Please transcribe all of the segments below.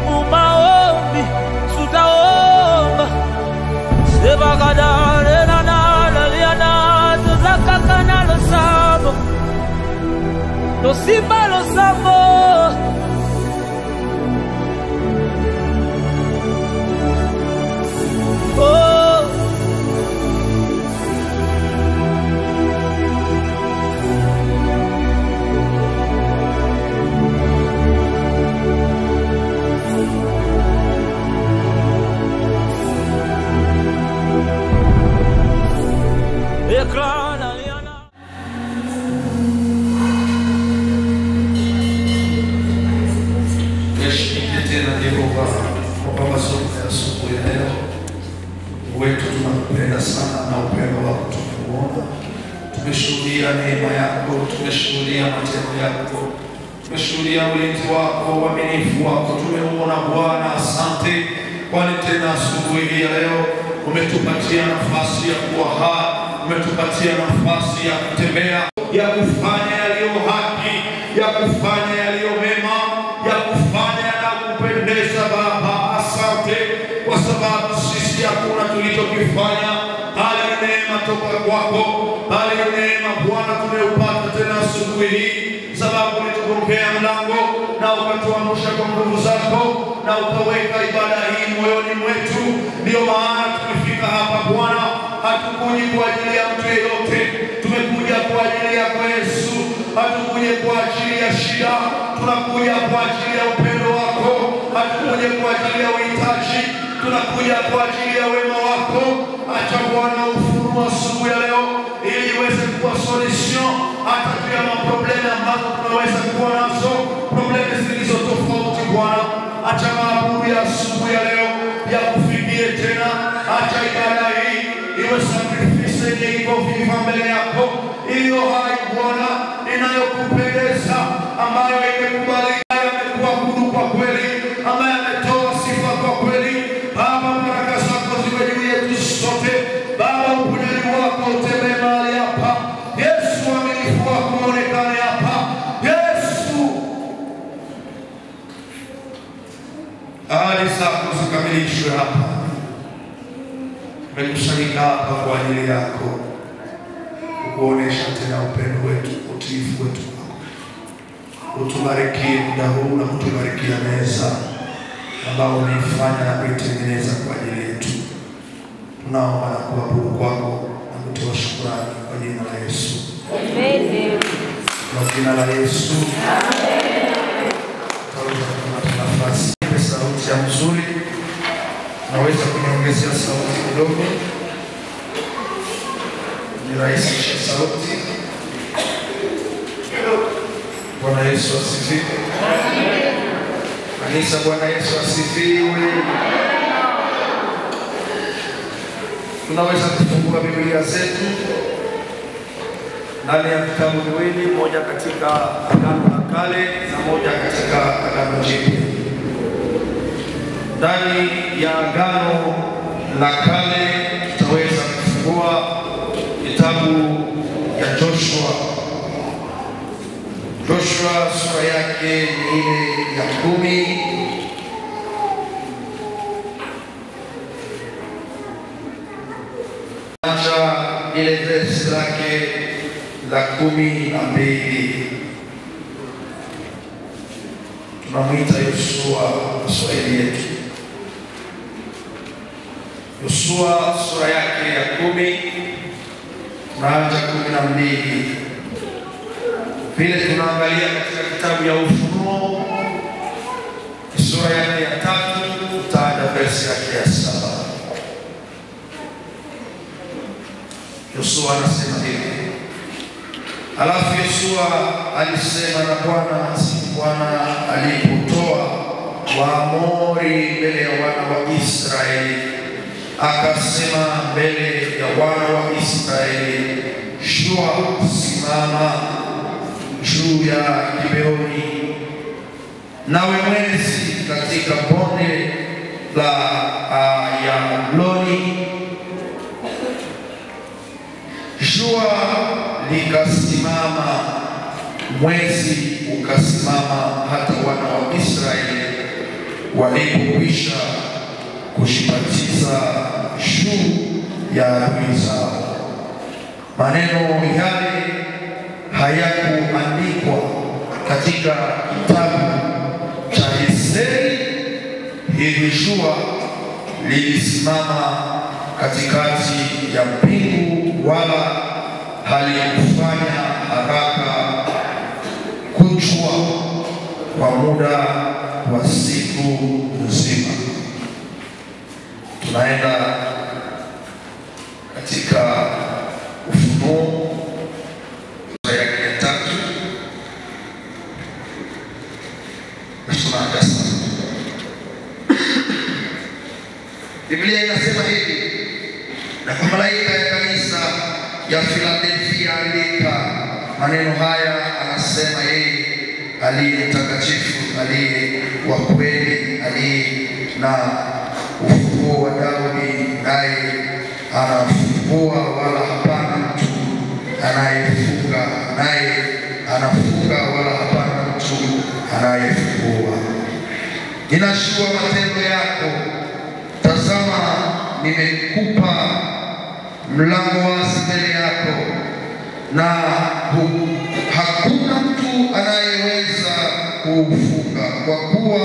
Mumaombi, tutaomba. Sebagadare na nala liana, tuzakaka na lo sabo, lo simba lo sabo. Oh, ekrana liana. Heshima tena Yehova kwa masomo ya asubuhi ya leo. Wetu tunakupenda sana na upendo wako tumeuona. Tumeshuhudia neema yako, tumeshuhudia matendo yako, tumeshuhudia ulinzi wako, uaminifu wako. Tumeuona Bwana, asante. Kwani tena asubuhi ya leo umetupatia nafasi ya kuwa hai, umetupatia nafasi ya kutembea, ya kufanya yaliyo haki, ya kufanya yaliyo mema, ya kufanya yanayokupendeza Baba. Asante kwa sababu sisi hakuna tulichokifanya, bali neema toka kwako, bali neema Bwana tumeupata tena asubuhi hii, sababu ulitupokea mlango na ukatuamsha kwa nguvu zako na ukaweka ibada hii moyoni mwetu. Ndio maana tumefika hapa Bwana, hatukuji kwa ajili ya mtu yeyote, tumekuja kwa ajili yako Yesu. Hatukuja kwa ajili ya shida, tunakuja kwa ajili ya upendo wako. Hatukuja kwa ajili ya uhitaji, tunakuja kwa ajili ya wema wako. Acha Bwana ufunuo asubuhi ya leo, ili iweze kuwa solution hata juu ya maproblemu ambazo tunaweza kuwa nazo, problemu zilizo tofauti Bwana. Acha maabudu ya asubuhi ya leo ya kufikie tena. Acha ibada hii iwe sacrifice yenye iko viva mbele yako, iliyo hai Bwana, inayokupendeza, ambayo imekubalika, amekuwa huru kwa kweli, ambaye ametoa sifa kwa kweli. Baba, baraka zako ziwe juu yetu sote. Baba, uponyaji wako utembee mahali hapa. Yesu, uaminifu wako uonekane hapa. Yesu, ahadi zako zikamilishwe hapa. Tumekusanyika hapa kwa ajili yako, kuonesha tena upendo wetu, utiifu wetu kwako. Utubarikie muda huu na kutubarikia meza ambao umeifanya na kuitengeneza kwa ajili yetu. Tunaomba na kuabudu kwako na kutoa shukrani kwa jina la Yesu. Amen. Kwa jina la Yesu. Amen. Tuna nafasi ya sauti ya mzuri. Naweza kuniongezea sauti kidogo. Nirahisishe sauti. Bwana Yesu asifiwe. Amen. Kanisa, Bwana Yesu asifiwe. Tunaweza kufungua Biblia zetu ndani ya vitabu viwili, moja katika Agano la Kale na moja katika Agano Jipya. Ndani ya Agano la Kale tutaweza kufungua kitabu ya Joshua. Joshua sura yake ni ile ya 10. Acha ile verse lake la 12. Tunamuita Yoshua Kiswahili yetu. Yoshua sura yake ya 10 tunaanza 12. Vile tunaangalia katika kitabu ya Ufunuo sura yake ya 3 tutaanza verse yake ya 7. Yoshua anasema hivi: alafu Yoshua alisema na Bwana, Bwana alipotoa Waamori mbele ya wana wa Israeli, akasema mbele ya wana wa Israeli, jua simama juu ya Gibeoni, nawe mwezi katika bonde la Ayaloni. Jua likasimama, mwezi ukasimama, hata wana wa Israeli walipokwisha kushibatiza juu ya adui zao. Maneno yale hayakuandikwa katika kitabu cha Esderi, hili jua lilisimama katikati ya mbingu, wala halikufanya haraka kuchwa kwa muda wa siku nzima. Tunaenda katika Ufunuo sura ya 3. Biblia inasema hivi: na kwa malaika ya kanisa ya Philadelphia andika maneno haya, anasema yeye aliye mtakatifu, aliye wa kweli, aliye na ufunguo wa Daudi, naye anafungua wala hapana mtu anayefunga, naye anafunga wala hapana mtu anayefungua. Ninajua matendo yako, tazama nimekupa mlango wazi mbele yako, na hakuna mtu anayeweza kuufunga, kwa kuwa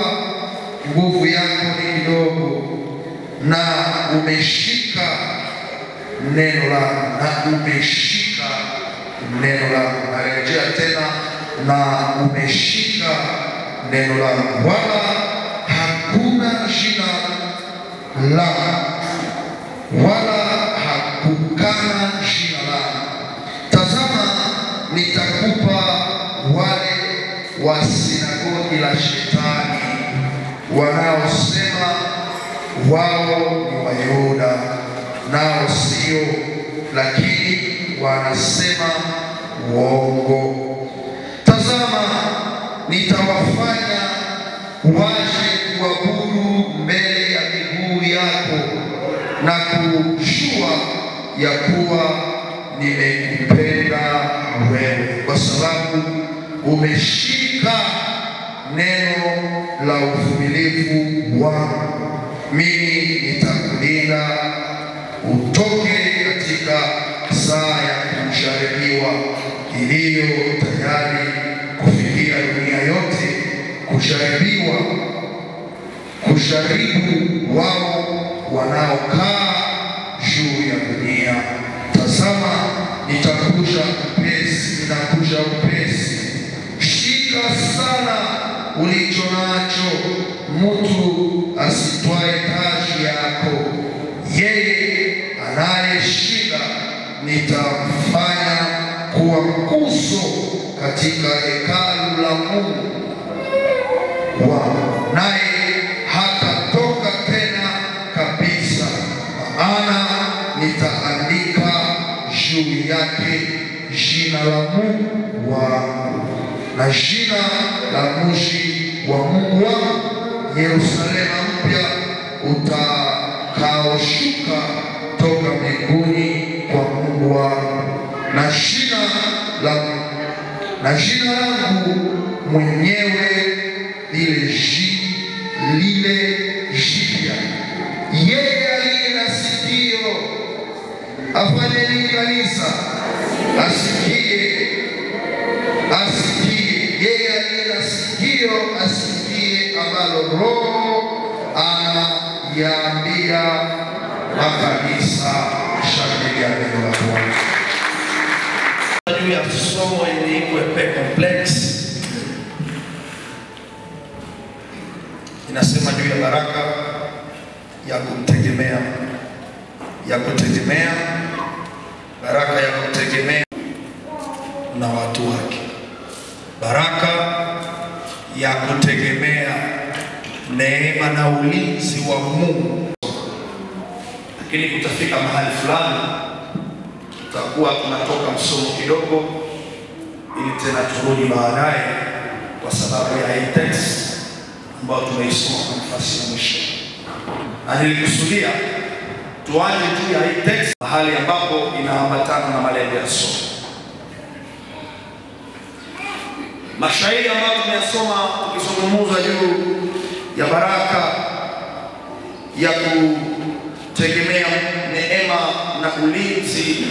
nguvu yako ni kidogo, na umeshika neno langu, na umeshika neno langu. Narejea tena, na umeshika neno langu, wala hakuna jina langu, wala hakukana jina langu. Tazama nitakupa wale wa sinagogi la Shetani, wanaosema wao ni Wayuda, nao sio, lakini wanasema uongo. Tazama nitawafanya waje kuabudu mbele ya miguu yako, na kujua ya kuwa nimekupenda wewe, kwa sababu umeshika neno la uvumilivu wangu. Mimi nitakulinda utoke katika saa ya kujaribiwa iliyo tayari kufikia dunia yote, kujaribu wao wanaokaa juu ya dunia. Tazama nitakuja upesi, ninakuja upesi. Shika sana ulicho nacho, mtu asitwae taji yako. Yeye anayeshinda nitamfanya kuwa nguzo katika hekalu la Mungu wangu, naye hatatoka tena kabisa, maana nitaandika juu yake jina la Mungu wangu na jina la mji wa Mungu wangu, Yerusalemu mpya utakaoshuka toka mbinguni kwa Mungu wangu, na jina langu mwenyewe lile jipya. Yeye aliye na sikio afanye nini kanisa? Asikie. Yeye aliye na sikio asikie ambalo Roho anayaambia makanisa. Shangilia neno la Bwana. Juu ya somo ili iwe complex, inasema juu ya baraka ya kutegemea, baraka ya kutegemea na watu wake, baraka ya kutegemea neema na ulinzi wa Mungu. Lakini kutafika mahali fulani tutakuwa tunatoka msomo kidogo, ili tena turudi baadaye, kwa sababu ya hii text ambayo tumeisoma kwa nafasi ya mwisho. Na nilikusudia tuanze tu ya hii text mahali ambapo inaambatana na malengo ya somo. mashairi ambayo tumeyasoma tukizungumza juu ya baraka ya kutegemea neema na ulinzi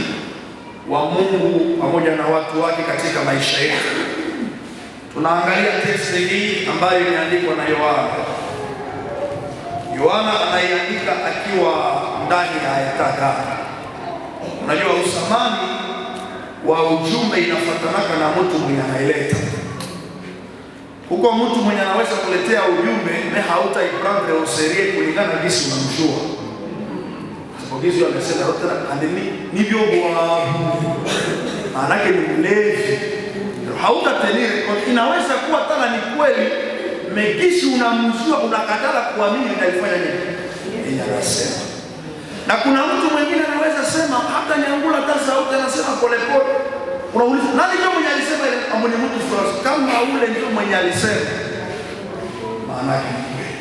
wa Mungu pamoja na watu wake katika maisha yetu. Tunaangalia teksti hii ambayo imeandikwa na Yohana. Yohana anaiandika akiwa ndani ya hekalu. Unajua usamani wa ujumbe inafuatanaka na mtu mwenye anaileta. Huko mtu mwenye anaweza kuletea ujumbe na hautaiprendre au serie kulingana na jinsi unamjua. Sababu hizo amesema yote ni vyogo maana yake ni mlevi. Hautatenire kwa inaweza kuwa tala ni kweli mekishi unamjua unakatala kuamini nitaifanya nini? Anasema. Na kuna mtu mwingine anaweza sema hata niangula hata sauti anasema pole pole. Unauliza nani ndio mwenye alisema ile amoni mtu fulani kama ule ndio mwenye alisema. Maana yake ni kweli.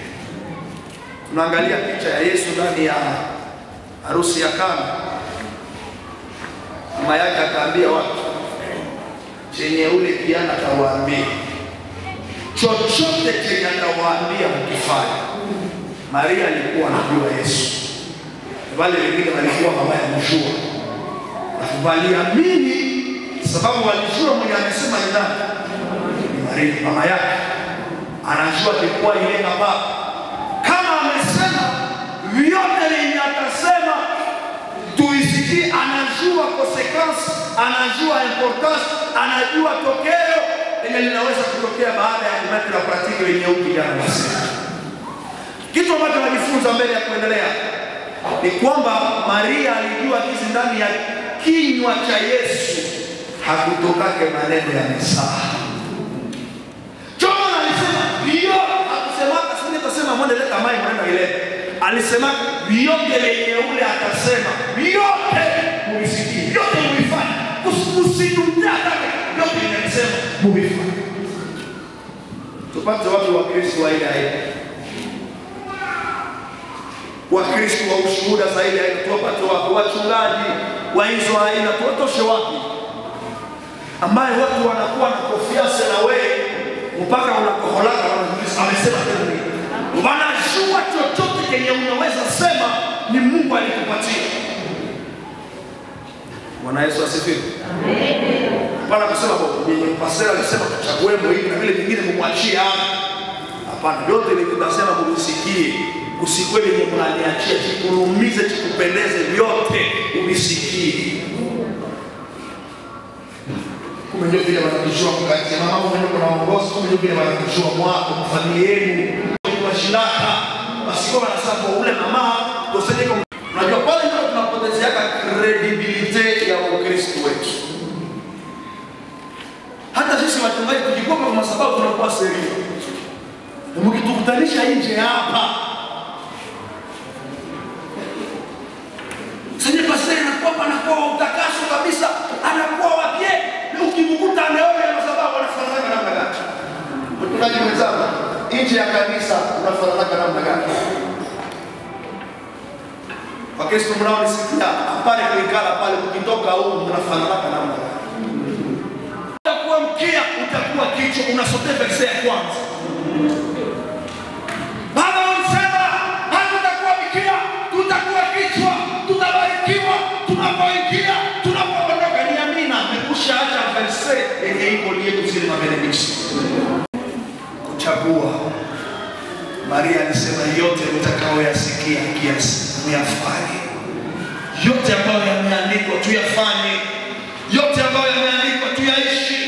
Tunaangalia picha ya Yesu ndani ya harusi ya Kana. Mama yake akaambia watu chenye ule kijana atawaambia chochote chenye atawaambia mkifanya. Maria alikuwa anajua Yesu. Wale wengine walikuwa hawayamjua. Waliamini sababu walijua mwenye amesema ni nani? Ni Maria, mama yake. Anajua alikuwa ile baba. Kama amesema vyote yenye atasema tuisikie, anajua consequence, anajua importance, anajua tokeo yenye linaweza kutokea baada ya kumati la praktiki yenye ukijana nasema. Kitu ambacho tunajifunza mbele ya kuendelea ni kwamba Maria alijua kizi ndani ya kinywa cha Yesu hakutokake maneno ya misaha. Choma alisema hiyo, hakusema kasini tasema mwende leta mai mwenda ile. Alisema yote yenye ule atasema yote mumisikie, yote mumifanye. Usinundaka yote yenye alisema mumifanye. Tupate watu wa Kristo wa ile aina. Wakristo wa ushuhuda zaidi aina tuwapate wapi? Wachungaji wa hizo aina tuwatoshe wapi? Ambaye watu wanakuwa na confiance na wewe mpaka unakoholaka amesema nini? Wanajua chochote kenye unaweza sema ni Mungu alikupatia. Bwana Yesu asifiwe. Amen. Hapana kusema mwenye pastor alisema tuchaguemo hivi na vile vingine mumwachie hapa. Hapana, yote ni tunasema mumsikie. Usikweli ni mnaniachia kikurumize kikupendeze vyote unisikie. Kumbe vile wanakujua mkati ya mama mwenye kuna uongozi, kumbe vile wanakujua mwako familia yenu kwa shiraka basiko wanasema ule mama tosejeka. Unajua pale ndio tunapotezea credibility ya Ukristo wetu. Hata sisi wachungaji tujikopa kwa sababu tunakuwa serio. Mkitukutanisha nje hapa sasa pastor anakuwa utakaso kabisa, anakuwa wapie, ukimkuta ameoa kwa sababu anafanana namna gani? Mtukaji mwenzangu, nje ya kanisa unafanana namna gani? Wakristo mnaonisikia, pale kuikala pale ukitoka huko mnafanana namna gani? Utakuwa mkia, utakuwa kichwa, unasotea verse ya kwanza. Baba unasema, hatutakuwa mkia, tutakuwa kichwa. Tutabarikiwa tunapoingia tunapoondoka. Ni amina. Nimekushaacha verse yenye iko yetu zile mabenediction. Kuchagua. Maria alisema yote mtakaoyasikia kiasi muyafanye. Yote ambayo yameandikwa tuyafanye. Yote ambayo yameandikwa tuyaishi.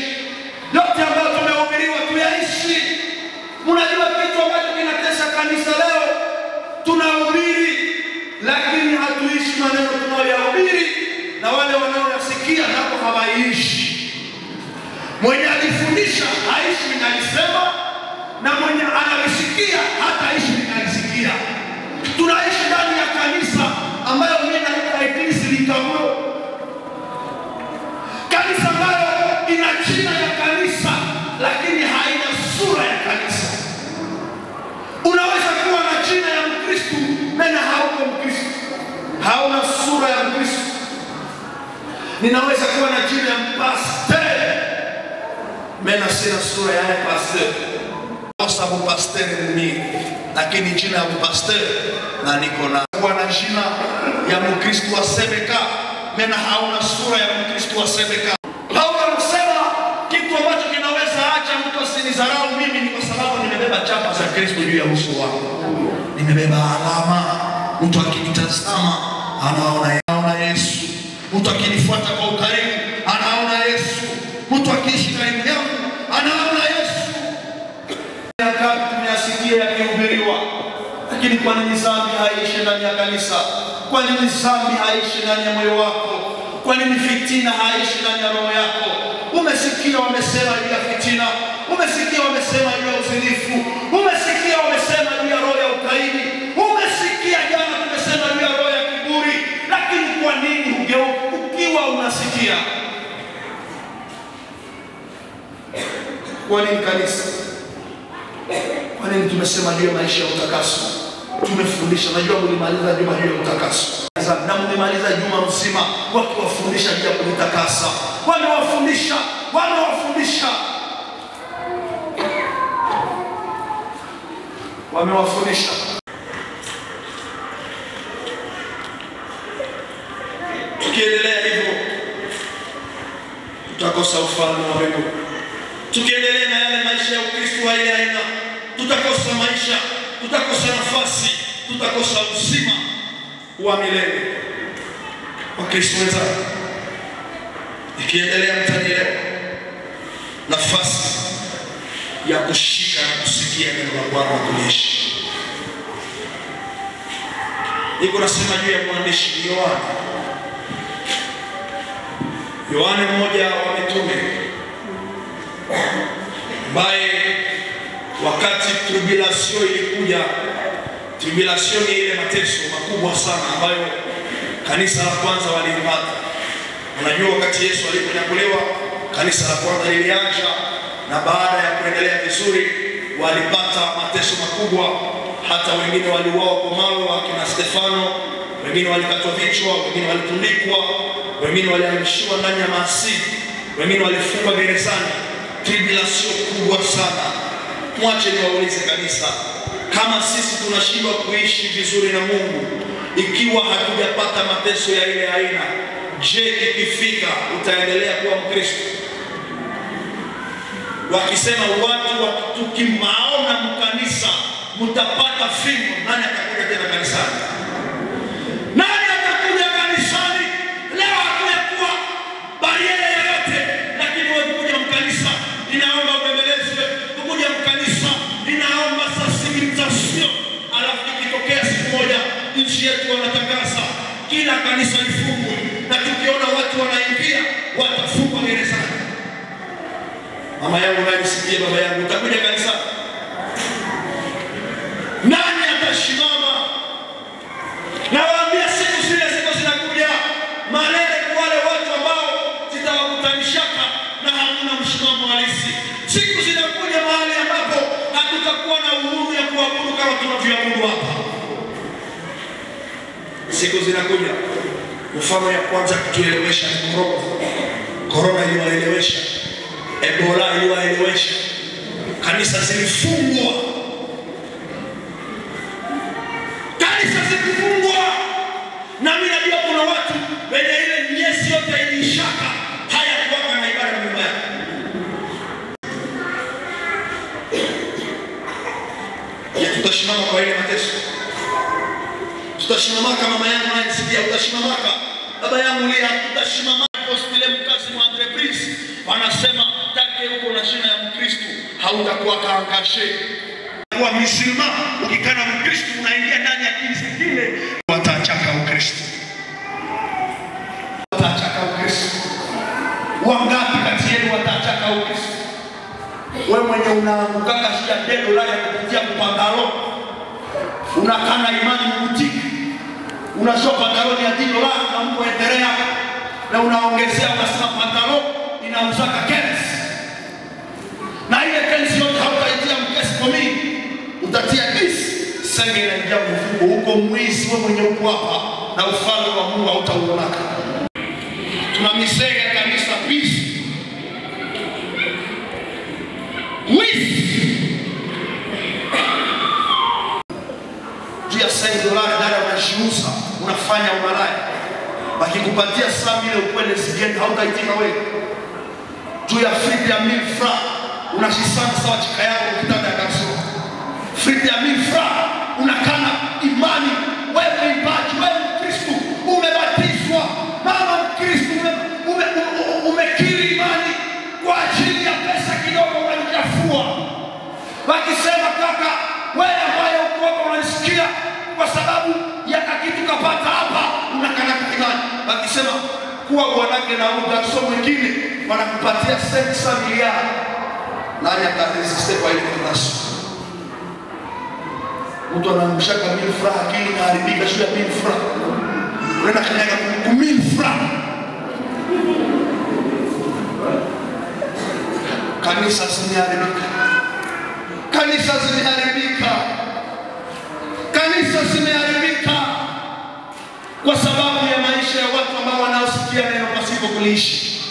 Yote ambayo tumehubiriwa tuyaishi. Mnajua kitu ambacho kinatesa kanisa leo? Tunahubiri lakini hatuishi maneno tunayoyahubiri, na wale wanaoyasikia napo hawaishi. Mwenye alifundisha haishi ninalisema, na mwenye analisikia hataishi ninalisikia. Tunaishi ndani ya kanisa ambayo mimi naita eglise likamwe. Kanisa ambayo ina jina ya kanisa lakini haina sura ya kanisa. Unaweza kuwa na jina ya Mkristo na hauko Mkristo, hauna sura ya Mkristo. Ninaweza kuwa na jina ya pastor Mena sina sura ya pastor. Kosa bu pastor ni, lakini jina ya pastor na niko na kwa jina ya Mkristo wa Sebeka. Mena hauna sura ya Mkristo wa Sebeka. Hauna kusema kitu ambacho kinaweza acha mtu asinizarau mimi ni kwa sababu nimebeba chapa za Kristo juu ya uso wangu. Nimebeba alama. Mtu akinitazama anaona Yesu. Mtu akinifuata kwa ukarimu anaona Yesu. Mtu akiishi karibu yangu anaona Yesu. Yakati tumeyasikia yakihubiriwa, lakini kwa nini dhambi haishi ndani ya kanisa? Kwa nini dhambi haishi ndani ya moyo wako? Kwa nini fitina haishi ndani ya roho yako? Umesikia wamesema juu ya fitina, umesikia wamesema juu ya uzinifu, umesikia wamesema juu ya roho ya ukaidi, umesikia jana tumesema juu ya roho ya kiburi, lakini kwa nini hugeuka ukiwa unasikia? Kwa nini kanisa? Kwa nini tumesema juu ya maisha ya utakaso? Tumefundisha, najua mlimaliza juma juu ya utakaso. Na mlimaliza juma mzima wakiwafundisha juu ya kujitakasa. Wamewafundisha. Tukiendelea hivyo tutakosa ufalme wa Mungu. Tukiendelea na yale maisha ya Ukristo wa ile aina, tutakosa maisha, tutakosa nafasi, tutakosa uzima wa milele. Wakristo wenzangu, ikiendelea mtanielewa, nafasi ya kushika na kusikia neno la Bwana kuliishi. Niko nasema juu ya mwandishi Yohane mmoja wa mitume, ambaye wakati tribulation ilikuja, tribulation ni ile mateso makubwa sana ambayo kanisa la kwanza walipata. Unajua wakati Yesu aliponyakuliwa, kanisa la kwanza lilianza, na baada ya kuendelea vizuri walipata mateso makubwa. Hata wengine waliuawa kwa mawe, wakina Stefano, wengine walikatwa vichwa, wengine walitundikwa, wengine walihamishiwa ndani ya maasidi, wengine walifungwa gerezani. Tribulation kubwa sana. Mwache niwaulize kanisa, kama sisi tunashindwa kuishi vizuri na Mungu ikiwa hatujapata mateso ya ile aina, je, ikifika utaendelea kuwa Mkristo? Wakisema watu tukimaona mkanisa mtapata fimbo, nani atakuja tena kanisani? Nani atakuja kanisani? Leo hatuyakuwa bariere yoyote, lakini wewe kuja mkanisa inaomba ubembelezwe, kuja mkanisa inaomba sensibilisation. Alafu ikitokea siku moja nchi yetu wanatangaza kila kanisa lifungwe, na tukiona watu wanaingia watafungwa gerezani. Mama yangu nisikie, baba yangu, utakuja kanisani? Nani atasimama? Na waambia siku zile zinakuja malele kwa wale watu ambao zitawakutanishaka na hakuna msimamo halisi. Siku zinakuja mahali ambapo hatutakuwa na uhuru ya kuabudu kama tunavyoabudu hapa. Siku zinakuja. Mfano ya kwanza kutuelewesha ni Corona iliwaelewesha. Ebola iliwaelewesha. Kanisa zilifungwa. Na mimi najua kuna watu wenye ile miezi yote ilishaka haya kuwa na ibada mbaya. Ya tutasimama kwa ile mateso. Tutasimama kama mama yangu ananisikia, utasimama baba yangu lia, tutasimama apostile mkazi wa entreprise. Wanasema take huko na shina ya Mkristo hautakuwa kaangashe. Kwa Muislamu ukikana Mkristo unaingia ndani ya dini zingine, watachaka Ukristo. Wangapi kati yenu watachaka Ukristo? Wewe mwenye unaangukaka shida $10 kupitia kupangalo, unakana imani mbutiki, unashopa pangalo ya $10 na Mungu endelea, na unaongezea unasema pangalo inauzaka kensi, na ile kensi yote hautaitia mkesi kwa mimi, utatia kesi. Sasa inaingia mfungo huko, mwizi wewe mwenye uko hapa, na ufalme wa Mungu hautauonaka. Tuna misega kanisa peace. Juu ya $5 dada unashiuza, unafanya umalaya. Wakikupatia $100 ukwele sigeni hautaitika wewe. Juu ya friti ya $1000 unashisana sawa chika yako ukitanda ya kasoro. Friti ya $1000 unakana imani, wewe imbaji, wewe Kristo, umebatizwa, mama Kristo, umekiri imani kwa ajili ya pesa kidogo unajafua. Wakisema kaka, wewe ambaye uko unasikia kwa sababu ya kitu kapata hapa unakana imani. Wakisema kuwa bwanake na mtu mwingine wanakupatia $6 milioni. Nani ataresiste kwa ile kiasi? Mtu anamshaka $1000 akili inaharibika shule ya $1000. Unaenda kanyaga $1000. Kanisa zimeharibika. Kanisa zimeharibika. Kanisa zimeharibika kwa sababu ya maisha ya watu ambao wanaosikia neno pasipo kuliishi.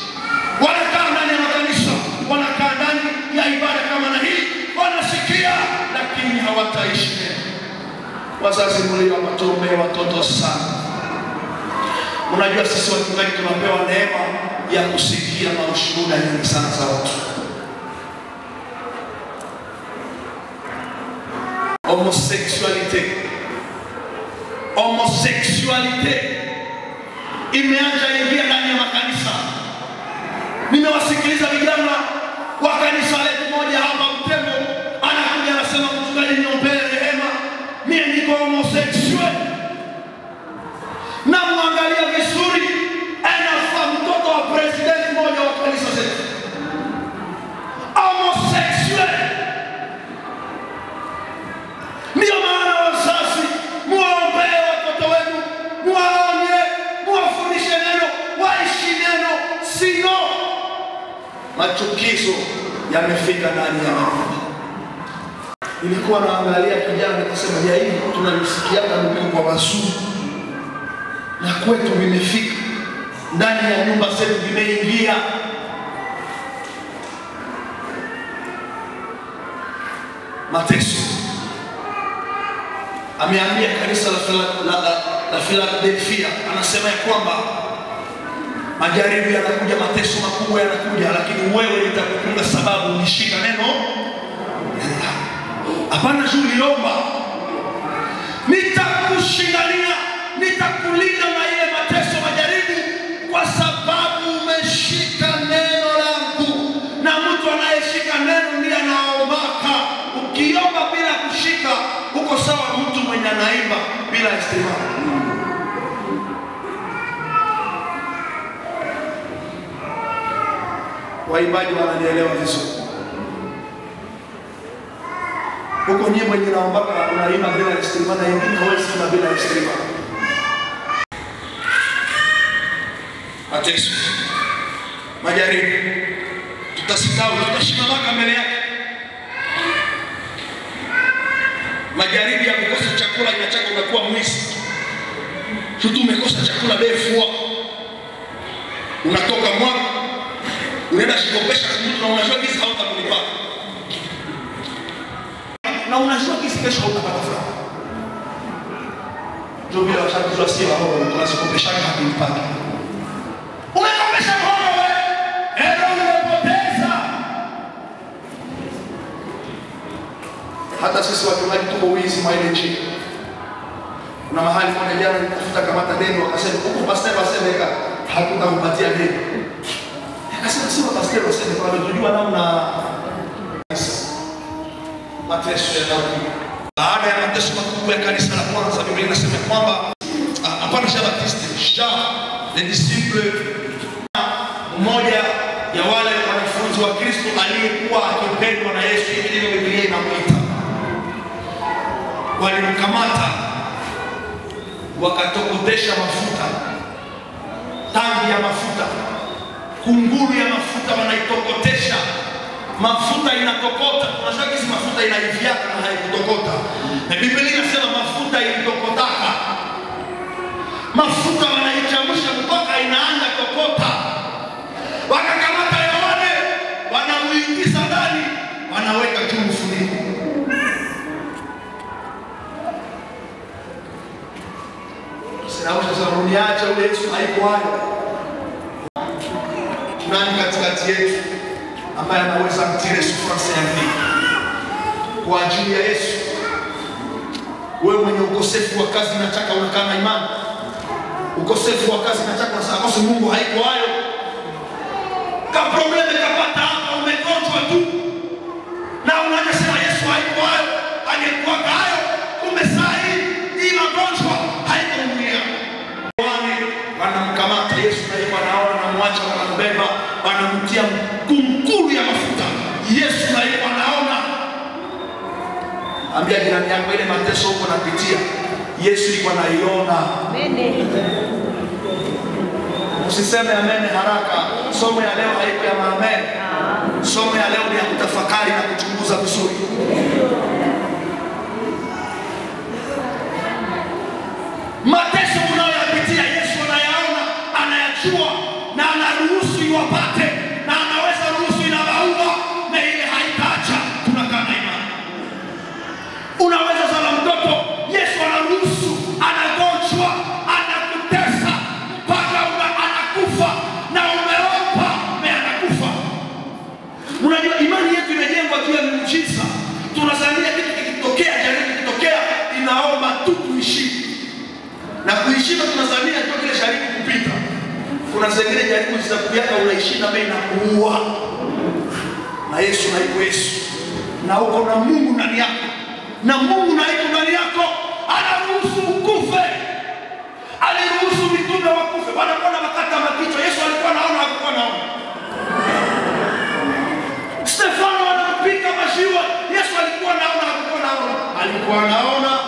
Wanakaa ndani ya makanisa, wanakaa ndani ya ibada kama na hii, wanasikia lakini hawataishi neno. Wazazi mlio watuombee watoto sana. Unajua sisi wachungaji tunapewa neema ya kusikia na ushuhuda nyingi sana za watu. Homosexuality imeanza ingia ndani ya makanisa. Nimewasikiliza vijana wa kanisa letu moja hapa Mtembo, anakuja anasema mchungaji niombee rehema, mimi niko homosexual. Na muangalia vizuri, anafa mtoto wa president mmoja wa kanisa zetu. Homosexual. Ndio maana wazazi muombee watoto wenu, muwaonye, muwafundishe neno, waishi neno, sino machukizo yamefika ndani ya nyumba. Nilikuwa naangalia kijana nikasema ya hivi tunalisikia kama kwa wazungu. Na kwetu vimefika ndani ya nyumba zetu, vimeingia. Mateso ameambia kanisa la Philadelphia, anasema ya kwamba majaribu yanakuja, mateso makubwa yanakuja, lakini wewe nitakukunga sababu unishika neno. Hapana juu liomba, nitakushindania, nitakulinda na ile mateso majaribu, kwa sababu umeshika neno langu. Na mtu anayeshika neno ndiye anaombaka. Ukiomba bila kushika, uko sawa mtu mwenye anaimba bila istimama. Waimbaji wananielewa vizuri. Huko nyimbo yenye naombaka unaimba bila istimama, na nyingine hawezi kuimba bila istimama. Mateso, majaribu, tutasikao, tutashimamaka mbele yake. Majaribu ya kukosa chakula inachaka unakuwa mwizi. Tutu umekosa chakula defua, unatoka mwaka unaenda shikopesha mtu na unajua kisi hautakulipa, na unajua kisi kesho hautapata furaha. Ndio bila washauri sio hao tunashikopesha hakulipata. Umekopesha mhono wewe, umepoteza. Hata sisi wachungaji tuko wizi maile chini. Kuna mahali moja jana nitafuta kamata deni, wakasema huko pastor wasema hakutakupatia deni. Akasema sio pastor wasema kwa tunajua namna mateso yanayokuja. Baada ya mateso makubwa ya kanisa la kwanza, Biblia inasema kwamba hapana Jean Baptiste, Jean le disciple, mmoja ya wale wanafunzi wa Kristo aliyekuwa akipendwa na Yesu, hivi ndivyo Biblia inamuita. Walimkamata wakatokotesha mafuta, tangi ya mafuta, kunguru ya mafuta wanaitokotesha. Mafuta inatokota, tunajua hizi mafuta inaiviaka na haikutokota. Na Biblia inasema mafuta ilitokotaka. Mafuta wanaichamusha mpaka inaanza tokota. Wakakamata Yohane, wanamuingiza ndani, Naosha sana uniacha ule Yesu haiko hayo. Nani katikati yetu ambaye anaweza kutire sufrance ya mimi kwa ajili ya Yesu? Wewe mwenye ukosefu wa kazi nataka unakaa na imani. Ukosefu wa kazi nataka kwa Mungu haiko hayo. Kama probleme kapata hapa umegonjwa tu. Na unasema Yesu haiko hayo, angekuwa hayo, kumbe saa hii magonjwa haiko dunia. Wanamkamata Yesu na yeye anaona anamwacha wanambeba, wanamtia kumkuru ya mafuta. Yesu na yeye anaona. Ambia jirani yako ile mateso huko napitia, Yesu yuko anaiona. Amen. Usiseme amen haraka. Somo ya leo haiko ya amen. Somo ya leo ni ya kutafakari na kuchunguza vizuri. Mateso unayoyapitia Yesu anayaona, anayajua na anaruhusu iwapate na anaweza ruhusu inawaua na ile haitaacha. Tunakaa na imani. Unaweza zala mtoto, Yesu anaruhusu, anagonjwa, anakutesa mpaka anakufa na umeomba na anakufa. Unajua imani yetu imejengwa juu ya miujiza. Tunazania kitu kikitokea, jaribu kikitokea, inaomba tu tuishi. Na kuishi tunazania tu kile jaribu kupita. Kuna zingine jaribu zitakuja unaishi na mimi nakuua. Na Yesu na yuko Yesu. Na uko na Mungu ndani yako. Na Mungu na yuko ndani yako, anaruhusu ukufe. Aliruhusu mitume wakufe. Wanakuwa na makata makichwa. Yesu alikuwa anaona, hakuwa anaona. Stefano anapika mashiwa. Yesu alikuwa anaona, hakuwa anaona. Alikuwa anaona.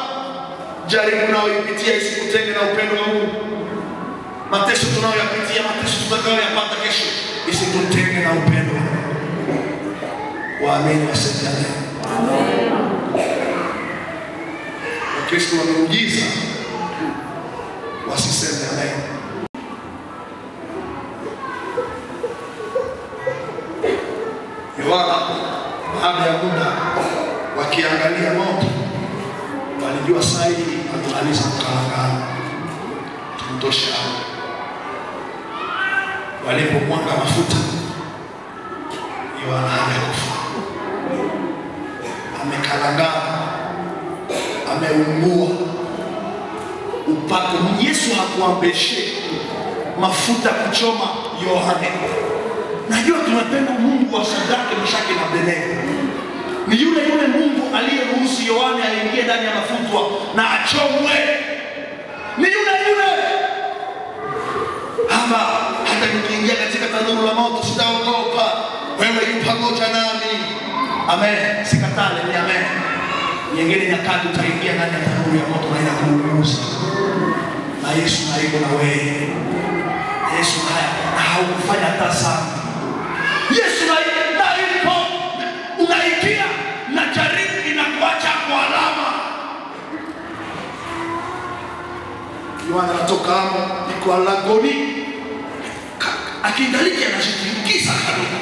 Jaribu unayoipitia isikutenge na upendo wa Mungu. Mateso tunayoyapitia, mateso tutakayoyapata kesho, isikutenge na upendo wa Mungu. Waamini waseme amen. Amen. Wakristo wa miujiza wasiseme amen. Yohana baada ya muda wakiangalia moto, walijua saa hii atumaliza kukalangana, tumtosha. Walipomwaga mafuta, Yohana amekufa, amekalangana, ameungua. Upako Yesu hakuambeshe mafuta kuchoma Yohana. Najua tunapenda Mungu wa Shadraka, Meshaki na Abednego. Ni yule Mungu aliyeruhusu Yohana aingie ndani ya mafuta na achomwe. Ni yule. Hata nikiingia katika tanuru la moto sitaogopa. Wewe yu pamoja nami. Amen. Sikatale ni amen. Nyingine nyakati utaingia ndani ya tanuru ya moto na inakuunguza. Na Yesu na yuko na wewe. Yesu na haukufanya hata sana. Yesu na yuko unaikia na jaribu inakuacha kwa alama. Yohana anatoka hapo iko langoni. Akidaliki anashikiliza kanuni.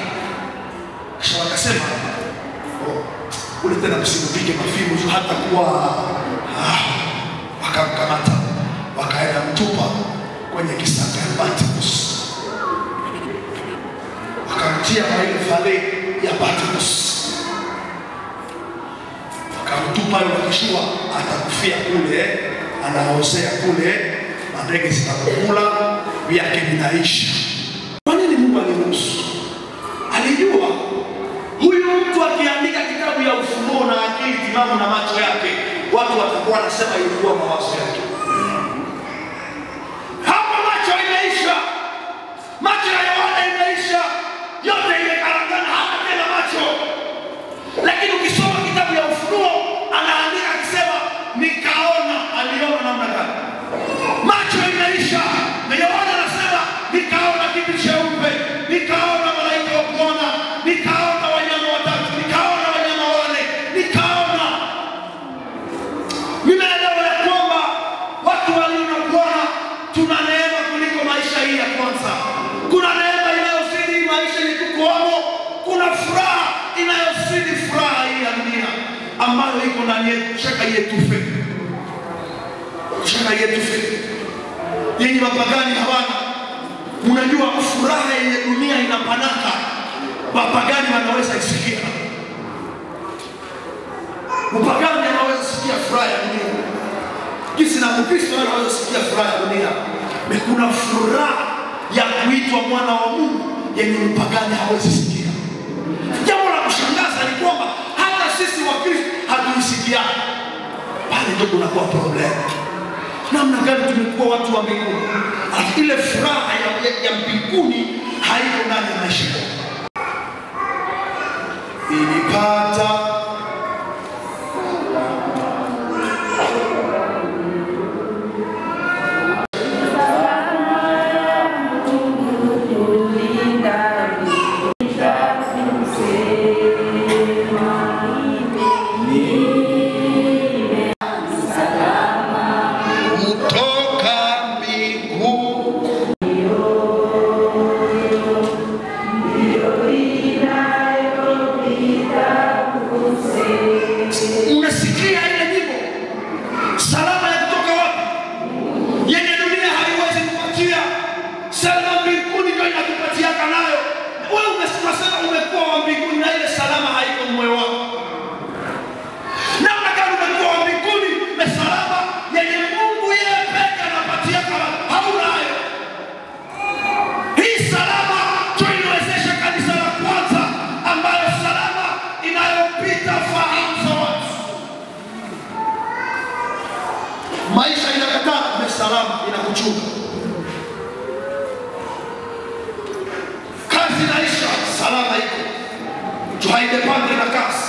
Kisha wakasema, ule tena msipige mafimu hata kuwa wakamkamata, wakaenda mtupa kwenye kisaka ya Patmos. Wakamtia kwa ile vale ya Patmos. Wakamtupa wakishua atakufia kule, anaozea kule, ndege zitakula, vyake vinaisha. Kwa nini Mungu aliruhusu? Alijua huyu mtu akiandika kitabu ya Ufunuo na akili timamu na macho yake, watu watakuwa wanasema ilikuwa mawazo yake. Hapo macho imeisha. Macho ya Yohana imeisha. Yote imekarangana, hana tena macho. Lakini ukisoma kitabu ya Ufunuo, anaandika akisema nikaona. Aliona namna gani? Macho imeisha. Na Yohana anasema nikaona kitu cheupe, nikaona malaika wa Bwana, nikaona wanyama watatu, nikaona wanyama wale, nikaona. Nimeelewa ya kwamba watu walio na Bwana tuna neema kuliko maisha hii ya kwanza. Kuna neema inayozidi maisha yetukoamo. Kuna furaha inayozidi furaha hii ya dunia ambayo iko ndani yetu. Shaka yetu fe. yenye mapagani hawana. Unajua furaha yenye dunia inapanaka, mapagani wanaweza isikia. Mpagani anaweza sikia furaha ya dunia, kisi na Mkristo anaweza sikia furaha ya dunia. Kuna furaha ya kuitwa mwana wa Mungu yenye mpagani hawezi sikia. Jambo la kushangaza ni kwamba hata sisi wa Kristo hatuisikiani. Pale ndio kunakuwa problem. Namna gani tumekuwa watu wa mbinguni, ile furaha ya mbinguni haiko ndani ya maisha yetu. Ilipata maisha inakataa na salama inakuchunga. Kazi inaisha, salama iko. Tu haidependre na kazi,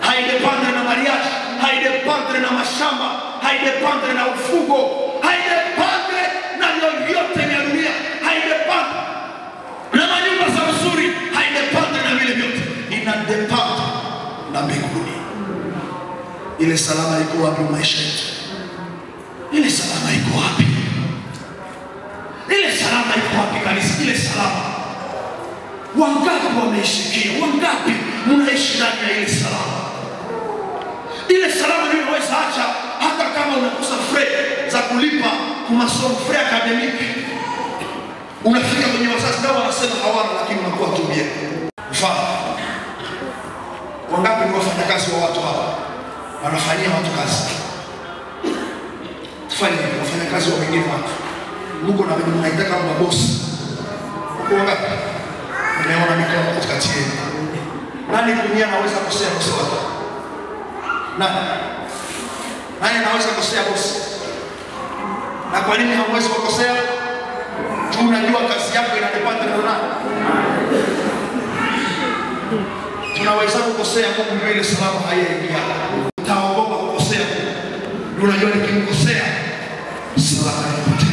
haidependre na mariage, haidependre na mashamba, haidependre na ufugo, haidependre na yoyote ya dunia, haidependre na manyumba za uzuri, haidependre na vile vyote. Inadependre na mbinguni. Ile salama iko wapi maisha yetu? Ile salama iko wapi? Ile salama iko wapi kanisa? Ile salama wangapi wameisikia? Wangapi mnaishi ndani ya ile salama? Ile salama ndio inaweza acha hata kama unakosa frais za kulipa kwa masomo, frais academique. Unafika kwenye wazazi nao wanasema hawana, lakini unakuwa tubia. Mfano, wangapi ni wafanyakazi wa watu hapa? Wanafanyia watu kazi. Wafanya kazi wa wengine watu. Mungu na wenye mnaitaka kama bosi. Uko wangapi? Unaona mikono katikati yenu. Nani dunia anaweza kosea bosi wake? Nani anaweza kosea bosi? Na kwa nini hauwezi kukosea? Tu unajua kazi yako inadependa na nani? Tunaweza kukosea Mungu vile salama haiingia. Utaogopa kukosea. Unajua nikimkosea salama yote.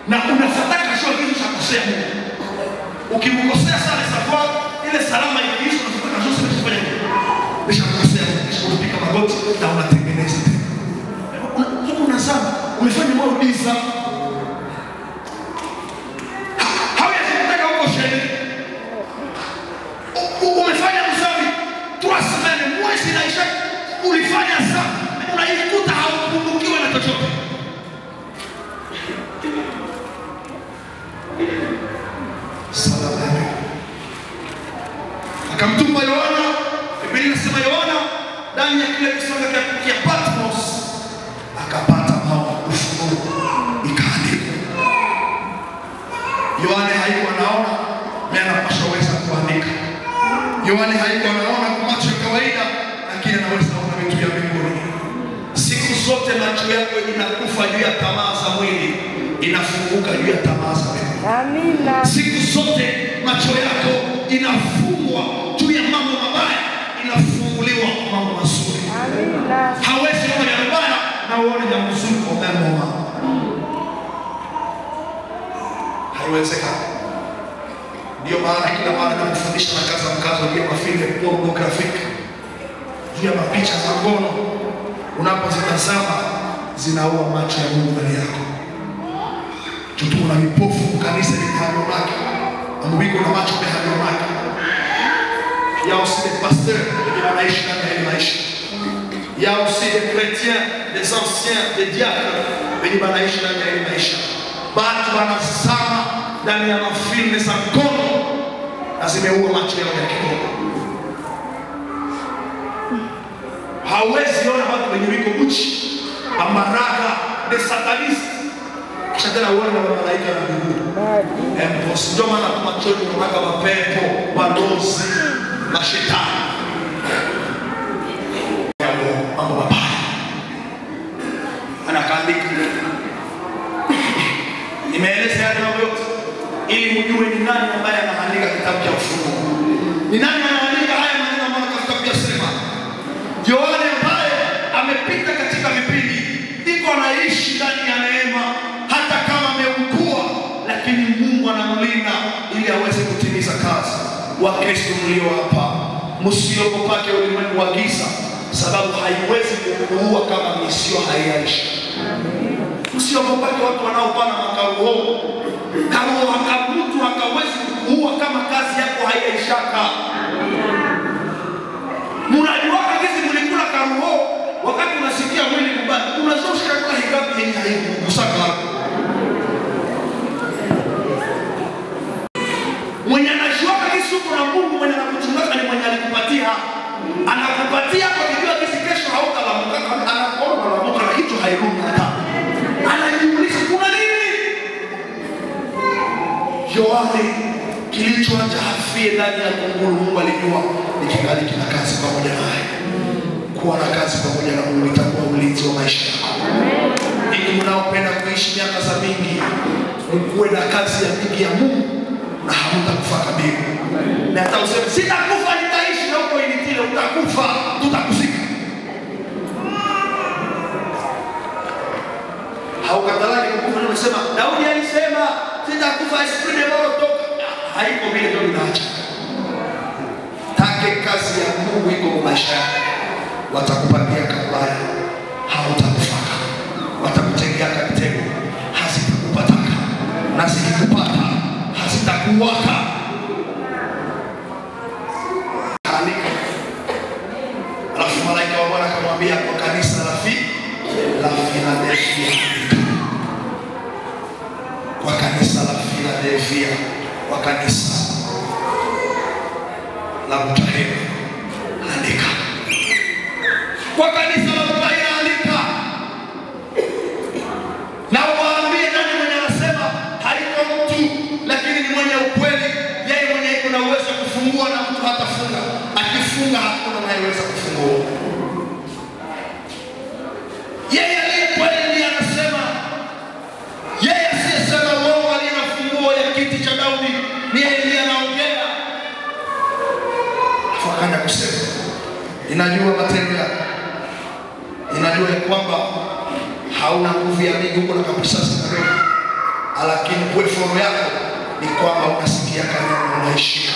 Na unafataka shua kitu cha kukosea Mungu. Ukimkosea sana sababu ile salama ikiisha unafataka shua sema kufanya nini? Nisha kukosea, nisha kupiga magoti na unatengeneza tena. Unazama, umefanya mambo bisa. Hawezi kutaka huko shahidi. Umefanya mzuri, 3 semaines, mwezi inaisha, ulifanya sana, unaikuta haupungukiwe na chochote. Salama. Akamtuma Yohana, Biblia inasema Yohana ndani ya kile kisanga cha Patmos akapata ufunuo ikaandikwa. Yohana haikuwa anaona, na anapaswa weza kuandika. Yohana haikuwa anaona kwa macho ya kawaida, lakini anaweza kuona vitu vya mbinguni. Siku zote macho yako inakufa juu ya tamaa za mwili, inafunguka juu ya tamaa za mbinguni. Amina. Siku zote macho yako inafungwa juu ya mambo mabaya, inafunguliwa kwa mambo mazuri. Amina. Hawezi kuona jambo baya na uone jambo zuri kwa mema. Haiwezekani. Ndio maana kila mara nakufundisha na kaza mkazo juu ya mafilme pornographic, juu ya mapicha za ngono. Unapozitazama zinaua macho ya Mungu ndani yako. Tutuna mipofu kanisa litaonaka, amubiko na macho yaonaka. Ya usile pastor anaishi ndani ya maisha. Il y a aussi des chrétiens, des anciens, des diacres, wenye wanaishi ndani ya hii maisha. Watu wanazama ndani ya mafilme za ngono na zimeua macho yao ya kiroho. Hawezi ona watu wenye wiko uchi, amaraga, de satanist. Kisha tena uone na malaika na mbinguni. Ndio maana kwa machoni unataka mapepo, balozi na shetani. Mambo mabaya. Anakaandika. Nimeeleza yale mambo yote ili mjue ni nani ambaye anaandika kitabu cha Ufunuo. Ni nani anaandika haya maneno ambayo kitabu kinasema? Yohana ambaye amepita katika vipindi, iko anaishi ndani ya neema hata kama ameugua, lakini Mungu anamlinda ili aweze kutimiza kazi. Wakristo mlio hapa, msiogopake ulimwengu wa giza, sababu haiwezi kukuua kama misio haiaishi. Msiogopake watu wanaopana makao. Kama mtu hakawezi kukuua kama kazi yako haiaishaka. Mnajua kazi mlikula karuho wakati unasikia mwili mbaya, unazoshika kwa higapi yenye haikukusaka. Mwenye anajua kazi uko na Mungu, mwenye anakuchungaza ni mwenye alikupatia. Anakupatia kwa kujua kesi kesho hautalamuka, anakuona lamuka na kitu hairudi hata. Anajiuliza kuna nini? Yohana kilichoacha hafie ndani ya Mungu alijua nikingali kina kazi pamoja naye. Kuwa na kazi pamoja na Mungu itakuwa ulinzi wa maisha yako. Ili mnaopenda kuishi miaka za mingi, mkuwe na kazi ya mingi ya Mungu na hamtakufa kabisa. Na hata useme sitakufa nitaishi na huko initile, utakufa, tutakuzika. Haukatalaki kukufa. Nimesema Daudi alisema sitakufa esprit de mort toka. Haiko vile ndio inaacha. Take kazi ya Mungu iko maisha yako. Watakupangia kabaya, hautakufaka. Watakutengea kitego, hazitakupataka. Na zikikupata, hazitakuwaka. Alafu malaika wa Bwana akamwambia kwa kanisa la Philadelphia. Kwa kanisa la Philadelphia, kwa kanisa la Utahira, andika. Kwa kanisa la Utahira andika. Na waambie nani mwenye anasema haiko mtu, lakini ni mwenye ukweli. Yeye mwenye iko na uwezo kufungua na mtu hatafunga. Akifunga hakuna anayeweza kufungua. Yeye aliye kweli ndiye anasema. Yeye asiyesema uongo aliye na funguo ya kiti cha Daudi ni yeye ndiye anaongea. Afakana kusema inajua matendo yako. Inajua kwamba hauna nguvu ya Mungu huko na kabisa sana. Lakini kwa fono yako ni kwamba unasikia kama unaishi.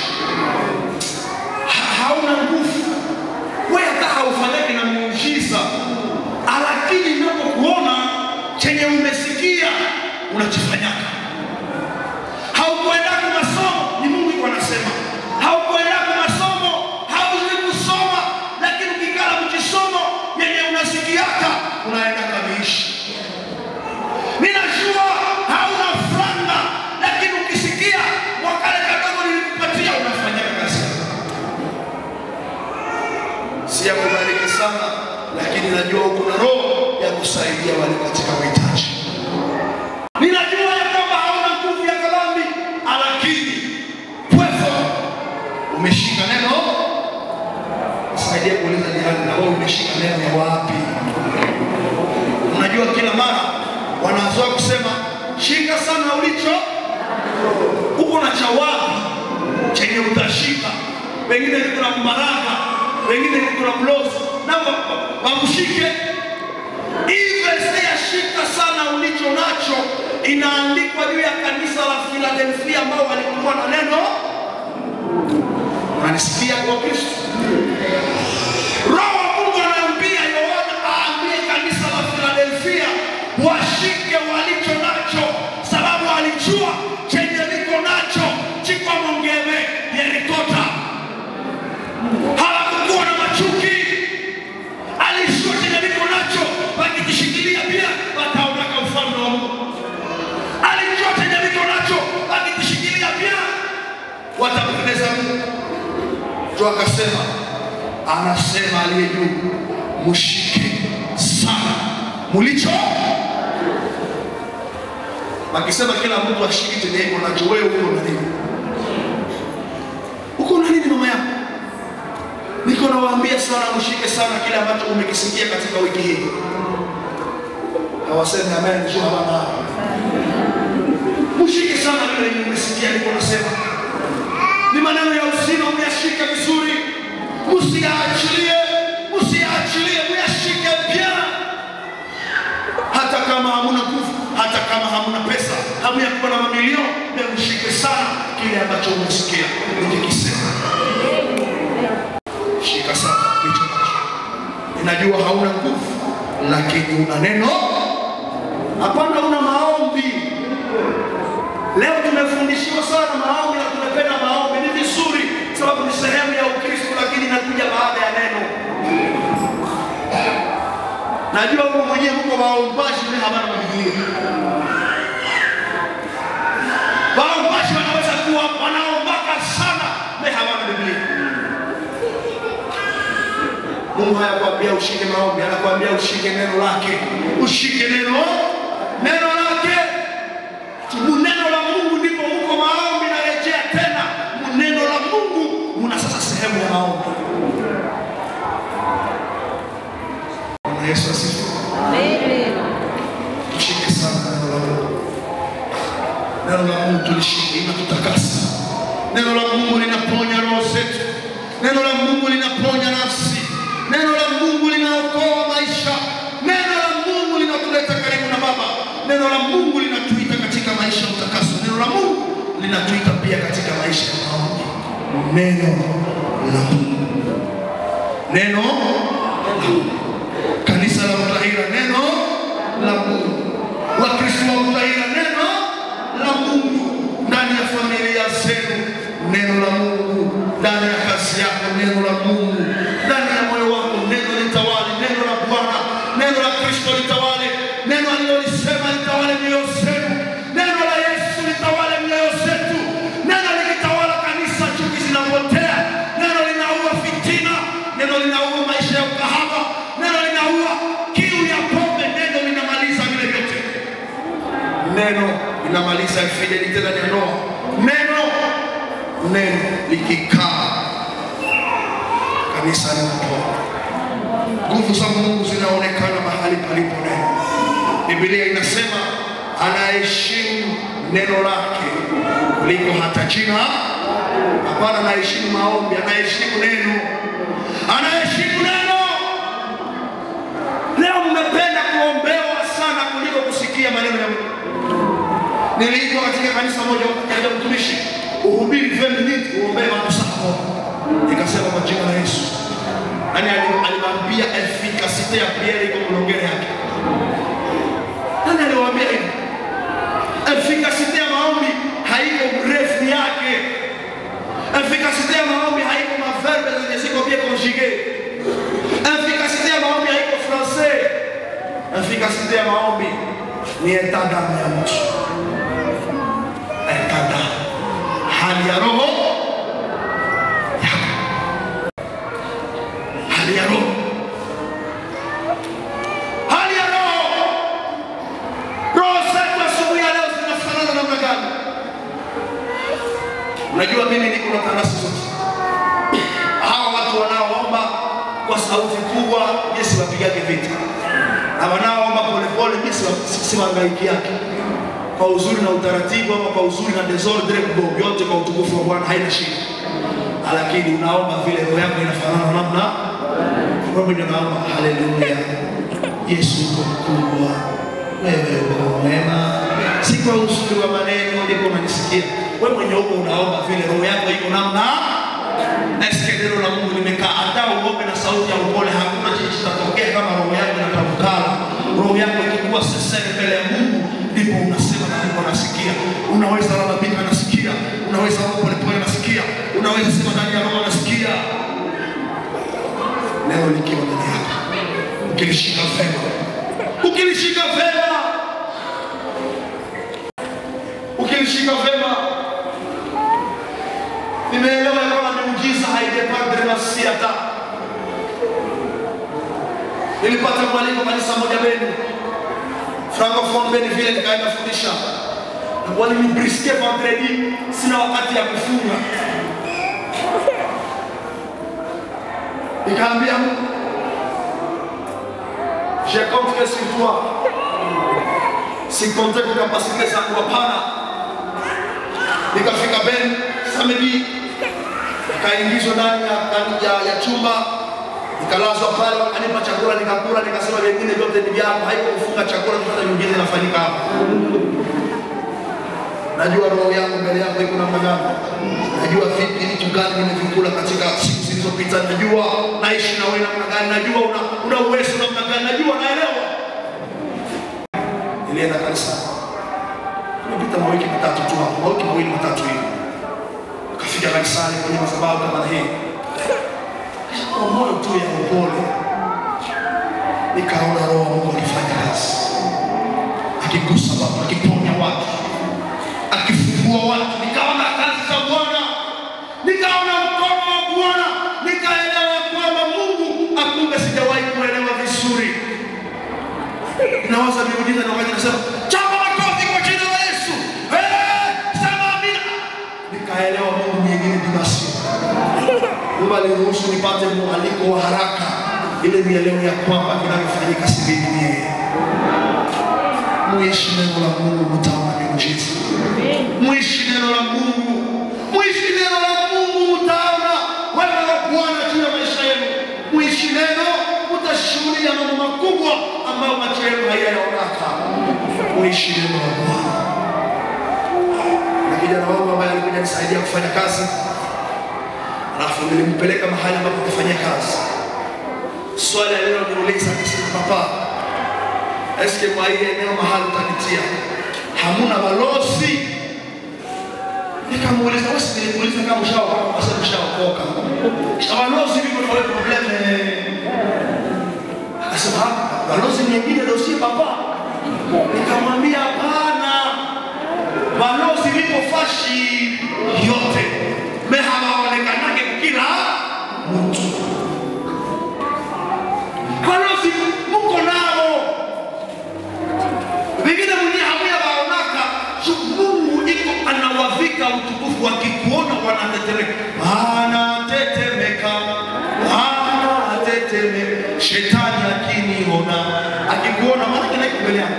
Hauna nguvu. Wewe hata haufanyaki na muujiza. Lakini unapokuona chenye umesikia unachofanyaka. Haukwenda kwa masomo, ni Mungu anasema. Haukwenda kwa masomo, haujui kusoma, lakini ukikala mkisomo yenye unasikiaka unaenda kamiishi. Ninajua hauna franga, lakini ukisikia wakale kadogo nilikupatia unafanya kazi. Si ya kubariki sana, lakini najua kuna roho ya kusaidia wale katika mahitaji. Ninajua ya kwamba hauna nguvu ya kalambi, lakini pwezo umeshika neno. Saidia kuuliza jirani na wewe umeshika neno ya wapi? Unajua kila mara wanazoea kusema shika sana ulicho. Uko na chawapi chenye utashika. Wengine ni kuna mbaraka, wengine ni kuna mlozi. Na wakushike. Shika sana ulicho nacho. Inaandikwa juu ya kanisa la Philadelphia ambao walikuwa na neno. Unanisikia kwa Kristo? Roho wa Mungu anaambia Yohana aambie kanisa la Philadelphia washike walicho nacho, sababu alijua chenye liko nacho chikwa mongeme yerikota. Hawakuwa na machuki. Alijua za Mungu. Tu akasema, anasema aliye juu, mshike sana mlicho. Akisema kila mtu ashike chenye iko nacho, wewe uko na nini? Uko na nini mama yangu? Niko nawaambia sana mshike sana kile ambacho umekisikia katika wiki hii. Hawasemi amen, njoo baba. Mshike sana kile umesikia niko nasema. Ni maneno ya uzima, uyashike vizuri. Msiachilie, uyashike pia. Hata kama hamuna nguvu, hata kama hamuna pesa, hamu ya kuwa na mamilioni, pia mshike sana kile ambacho umesikia nikikisema. Shika sana hicho nacho. Ninajua hauna nguvu, lakini una neno. Hapana, una maombi. Leo tumefundishiwa sana maombi na tunapenda maombi. Ni vizuri sababu ni sehemu ya Ukristo, lakini inakuja baada ya neno. Najua wewe mwenyewe mko waombaji na habari ya Biblia. Waombaji wanaweza kuwa wanaombaka sana na habari ya Biblia. Mungu hayakwambia ushike maombi, anakuambia ushike neno lake. Ushike neno lake. Neno la Mungu ndipo mko maombi na rejea tena. Neno la Mungu muna sasa sehemu ya maombi. Yesu asifiwe. Amen. Tushike sana neno la Mungu. Neno la Mungu tulishike, inatutakasa. Neno la Mungu linaponya roho zetu. Neno la Mungu linaponya nafsi. Neno la Mungu linaokoa maisha. Neno la Mungu linatuleta karibu na Baba. Neno la Mungu linatuita katika maisha ya utakaso. Neno la Mungu linatuita pia katika maisha ya maombi. Neno la Mungu. Neno la Mungu. Kanisa la Utahira, neno la Mungu. Wakristo wa Utahira, neno la Mungu. Ndani ya familia zenu, neno la Mungu. Ndani ya kazi yako, neno la Mungu. Ndani ya moyo wako, neno litawale. Neno la Bwana, neno la Kristo litawale. Neno alilolisema litawale mioyo zenu. Neno la Yesu litawale mioyo zetu. Neno likitawala kanisa, chuki zinapotea. Neno linaua fitina. Neno linaua maisha ya ukahaba. Neno linaua kiu ya pombe. Neno linamaliza vile vyote. Neno linamaliza infidelity ndani ya ndoa. Neno likikaa, kanisa linapona. Nguvu za Mungu zinaonekana mahali palipo neno. Biblia inasema anaheshimu neno lake kuliko hata jina. Hapana, anaheshimu maombi, anaheshimu neno. Anaheshimu neno. Leo mmependa kuombewa sana kuliko kusikia maneno ya Mungu. Niliitwa katika kanisa moja ya mtumishi, uhubiri 20 minutes, uombee watu sana. Nikasema kwa jina la Yesu. Nani alimwambia efficacity ya Pierre iko mlongele yake? Nani aliwaambia hivi? Efficacity ya maombi haiko mrefu yake. Efficacity ya maombi haiko maverbe zenye ziko bien conjugué. Efficacity ya maombi haiko français. Efficacity ya maombi ni etat d'âme ya mtu. Etat d'âme. Hali ya roho. Hali ya roho. Hali ya roho. Roho zetu asubuhi ya leo zinafanana namna gani? Unajua mimi niko na kanisa zote. Hawa watu wanaoomba kwa sauti kubwa, Yesu wapigake vita. Na wanaoomba polepole, Yesu siwangaiki yake. Kwa uzuri na utaratibu ama kwa uzuri na desordre mdogo, yote kwa utukufu wa Bwana, haina shida. Lakini unaomba vile roho yako inafanana namna. Roho inaomba haleluya. Yesu uko mkubwa. Wewe uko mwema. Si kwa uzuri wa maneno ndipo unanisikia. Wewe mwenyewe uko unaomba vile roho yako iko namna. Nasikia neno la Mungu limekaa. Hata uombe na sauti ya upole, hakuna kitu kitatokea kama roho yako inatamkana. Roho yako ikikuwa sesere mbele ya Mungu, ndipo unasema na Mungu anasikia. Unaweza lalamika anasikia. Unaweza pole pole anasikia. Unaweza sema ndani ya roho anasikia. Neno likiwa ndani yako, ukilishika vema, ukilishika vema, ukilishika vema. Nimeelewa kwamba miujiza haidependre na siata. Nilipata mwaliko kanisa moja Beni, Francophone Beni vile, nikaenda fundisha. Walinibriske vendredi, sina wakati ya kufunga. Nikaambia Mungu, je compte sur toi. Si compte kwa kapasite zangu hapana. Nikafika Beni samedi, nikaingizwa ndani ya chumba, nikalazwa pale, wakanipa chakula nikakula, nikasema vingine vyote ni vyako, haiko kufunga chakula, tupata nyingine inafanyika hapa. Najua roho yangu mbele yako iko namna gani. Najua vipi vitu gani nimevikula katika siku zilizopita. Najua naishi na wewe namna gani. Najua una uwezo namna gani. Najua naelewa. Nilienda kanisa. Nimepita mawiki matatu tu hapo. Mawiki mawili matatu hivi. Nikafika kanisani kwenye madhabahu kama hii. Kwa moyo tu ya upole. Nikaona roho wa Mungu akifanya kazi. Akigusa watu, akiponya watu, akifungua watu. Nikaona kazi za Bwana, nikaona mkono wa Bwana, nikaelewa kwamba Mungu akumbe sijawahi kuelewa vizuri. Nawaza miujiza na wakati nasema chapa makofi kwa jina la Yesu. Sema amina. Nikaelewa Mungu mwingine binafsi. Mungu aliruhusu nipate mwaliko wa haraka ili nielewe ya kwamba vinavyofanyika si vingine. Muishi neno la Mungu, mtaona miujiza. Muishi neno la Mungu. Muishi neno la Mungu, mtaona wema wa Bwana juu ya maisha yenu. Muishi neno, mtashuhudia mambo makubwa ambayo macho yenu hayayaonaka. Muishi neno la Bwana. Na kijana wangu ambaye alikuja nisaidia kufanya kazi, alafu nilimpeleka mahali ambapo kufanya kazi. Swali aliloniuliza akasema, papa, eske kwa hii eneo mahali utanitia hamuna balozi? Nikamuuliza, wewe nilimuuliza kama ushaokoka? Akasema ushaokoka. Balozi biko na probleme. Akasema balozi nyingine ndio si papa. Nikamwambia hapana, balozi biko fashi yote. Mehawaonekanake kila mtu. Balozi mko nao. Wengine mwenye hamuya waonaka, Mungu iko anawavika utukufu, wakikuona wanatetemeka. Anatetemeka. Shetani akiniona, akikuona maana kile kiko mbele yako.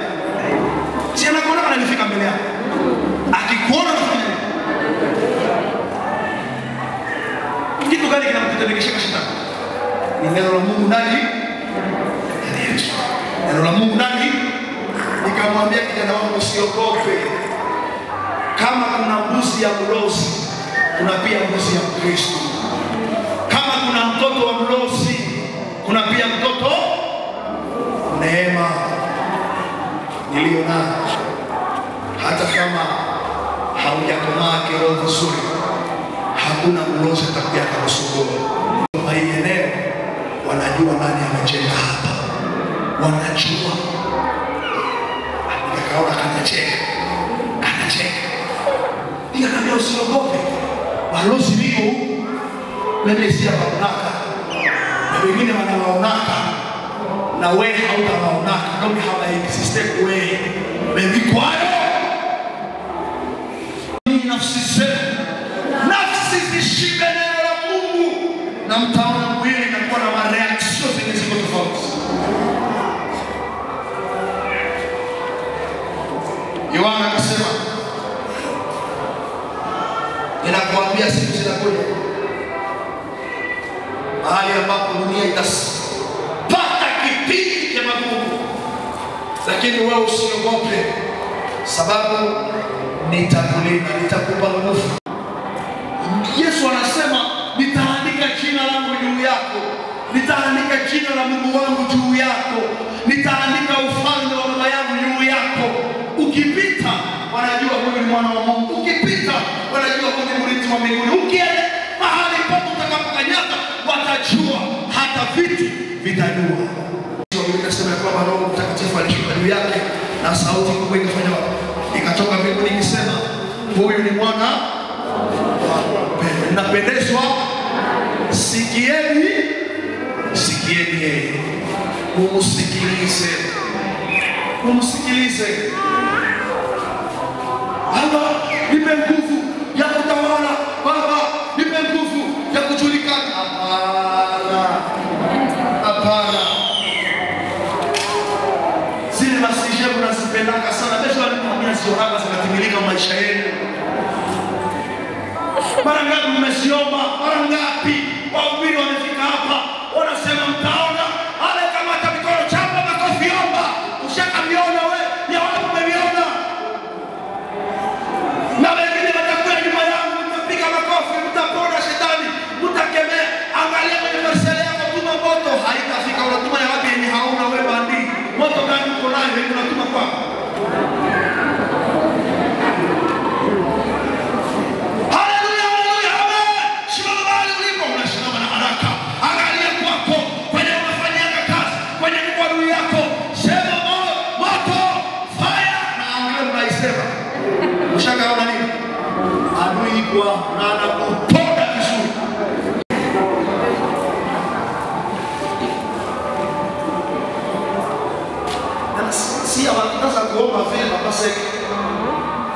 Si anakuona anafika mbele yako. Akikuona anafanya kitu gani kinamtetemekesha shetani? Ni neno la Mungu ndani. Neno la Mungu ndani. Nikamwambia kijana wangu, usiogope. Kama kuna mbuzi ya mlozi, kuna pia mbuzi ya Kristo. Kama kuna mtoto wa mlozi, kuna pia mtoto neema nilionayo. Hata kama haujakomaa kiroho vizuri, hakuna mlozi atakuja kukusumbua. Kwa hii eneo wanajua nani amejenga hapa. Wanajua. Nikaona kanacheka. Nikamwambia usiogope. Balozi liko huko. Mimi si hawaonaka. Na wengine wanawaonaka. Na wewe hautawaonaka. Kama haba existe wewe. Mimi kwayo. Nafsi zetu. Nafsi zishibe neno la Mungu. Na mtaona mwili inakuwa na mareaction zilizo tofauti. Yohana akasema, ninakuambia siku zinakuja mahali ambapo dunia itapata kipindi cha magumu, lakini wewe usiogope, sababu nitakulinda, nitakupa nguvu. Yesu anasema, nitaandika jina langu juu yako, nitaandika jina la Mungu wangu juu yako, nitaandika ufalme wa Baba yangu juu yako. Ukipita wanajua huyu ni mwana wa Mungu. Ukipita wanajua huyu ni mrithi wa mbinguni. Ukienda mahali popote utakapokanyaga watajua, hata viti vitajua. Nikasema kwamba Roho Mtakatifu alishuka juu yake na sauti kubwa ikafanya ikatoka mbinguni ikisema, huyu ni mwana wa Mungu. yeye. Mumusikilize. Mumusikilize. Baba, nipe nguvu ya kutawala. Baba, nipe nguvu ya kujulikana. Hapana. Hapana. Zile masije mnazipendanga sana. Kesho alimwambia sionaga zinatimilika maisha yenu. Mara ngapi mmesiomba? Mara ngapi wahubiri wamefika hapa wanasema mtaona ale kama hata mikono chapa makofi omba. Ushakamiona wewe? Ya watu mmeliona. Na wengine watakuwa nyuma yangu mtapiga makofi, mtapona shetani, mtakemea. Angalia kwenye parcela yako, tuma moto, haitafika. Unatuma ya wapi yenye hauna wewe bandi? Moto gani uko nayo wewe unatuma kwako? Ushakaona nini? Adui kwa na anakuponda vizuri. Si hawataka kuomba vile basi.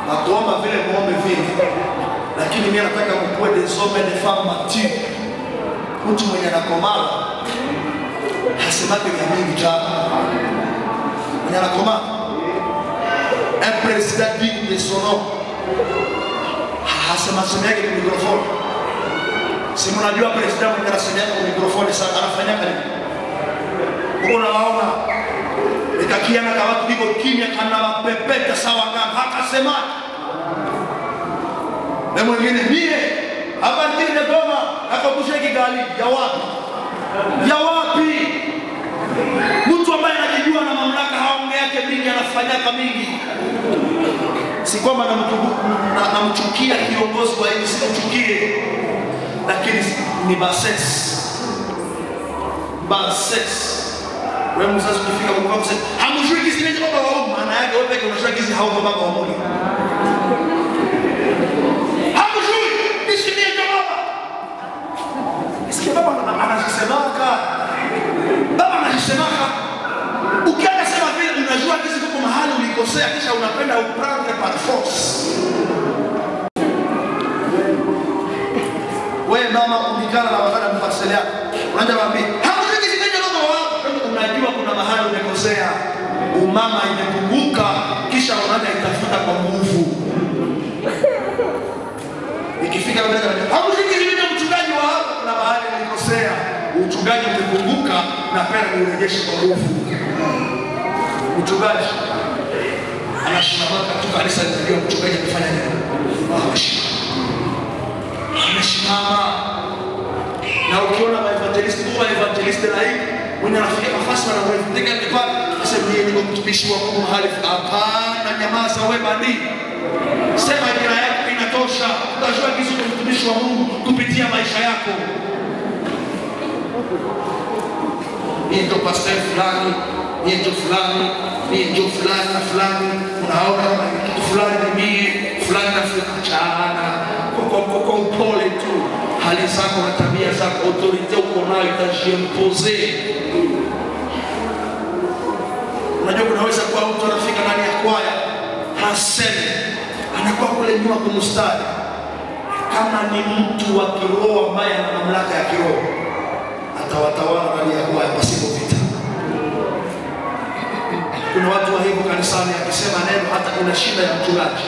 Na kuomba vile muombe vile. Lakini mimi nataka mkuwe des hommes et des femmes matures. Mtu mwenye anakomala hasemaki vya mingi jana. Mwenye anakomala un président digne de son nom. Hasemaki kwa mikrofoni. Si mnajua president mwenye anasemea kwa mikrofoni sana anafanya nini? Unaona ikakiana kama watu biko kimya kana mapepeta sawa kama hakasema. Na mwingine mie hapa ndini Dodoma akakusha Kigali ya wapi? Ya wapi? Mtu ambaye anajijua na mamlaka haongea yake mingi anafanyaka mingi. Si kwamba namchukia kiongozi wa hivi, simchukie, lakini ni bases. Wewe mzazi ukifika kwa mfano hamjui kisi nini baba wao, maana yake wewe pekee unajua kisi hao baba wa Mungu. Hamjui kisi nini baba. Kisi baba anasemaka. Baba anasemaka. Ukienda sema vile unajua kisi kuko mahali ulikosea kisha unapenda uprendre par force. Wewe mama umikana na wakati mpasele yako. Unaanza kumwambia, "Hamjui kisi nini baba wao." Unajua kuna mahali umekosea. Umama imepunguka kisha unaanza itafuta kwa nguvu. Ikifika mbele hamjui kisi nini mchungaji wa hapa kuna mahali ulikosea. Mchungaji umepunguka na penda urejeshe kwa nguvu. Mchungaji anashimama tu kanisa ndio mchungaji amefanya nini? Amesimama. Na ukiona evangelist na hii mwenye anafika nafasi na wewe ndika kwa sababu yeye ni mtumishi wa Mungu mahali hapana, nyamaza wewe bandi. Sema jina yako inatosha. Utajua kitu kwa mtumishi wa Mungu kupitia maisha yako. Ndio pastor fulani, ndio fulani, ndio fulani na fulani, unaona kitu fulani ni mimi, fulani na fulani chana. Kwa upole tu, hali zako na tabia zako, autorite uko nayo itajimpose. Unajua kunaweza kuwa mtu anafika ndani ya kwaya, haseme, anakuwa kule nyuma kwa mstari. Kama ni mtu wa kiroho ambaye ana mamlaka ya kiroho, atawatawala ndani ya kwaya pasipo vita. Kuna watu wa hivyo kanisani akisema neno hata kuna shida ya mchungaji.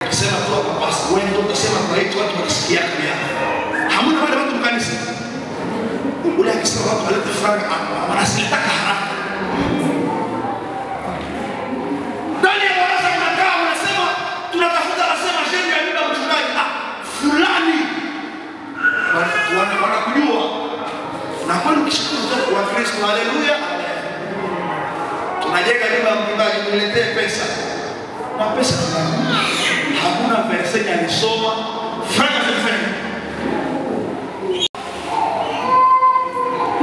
Akisema tu kwa pastor, wewe ndio utasema kwa hiyo watu wanasikia kama hamna wale watu kanisa. Ule akisema watu walete franga wanasitaka haraka. Ndani ya baraza mnakaa mnasema tunatafuta nasema sheria ya nyumba mchungaji. Fulani wanakujua. Na kwani ukishukuru kwa Kristo, haleluya. Tunajenga nyumba mchungaji niletee pesa. Na pesa hakuna verse alisoma franga zifanye.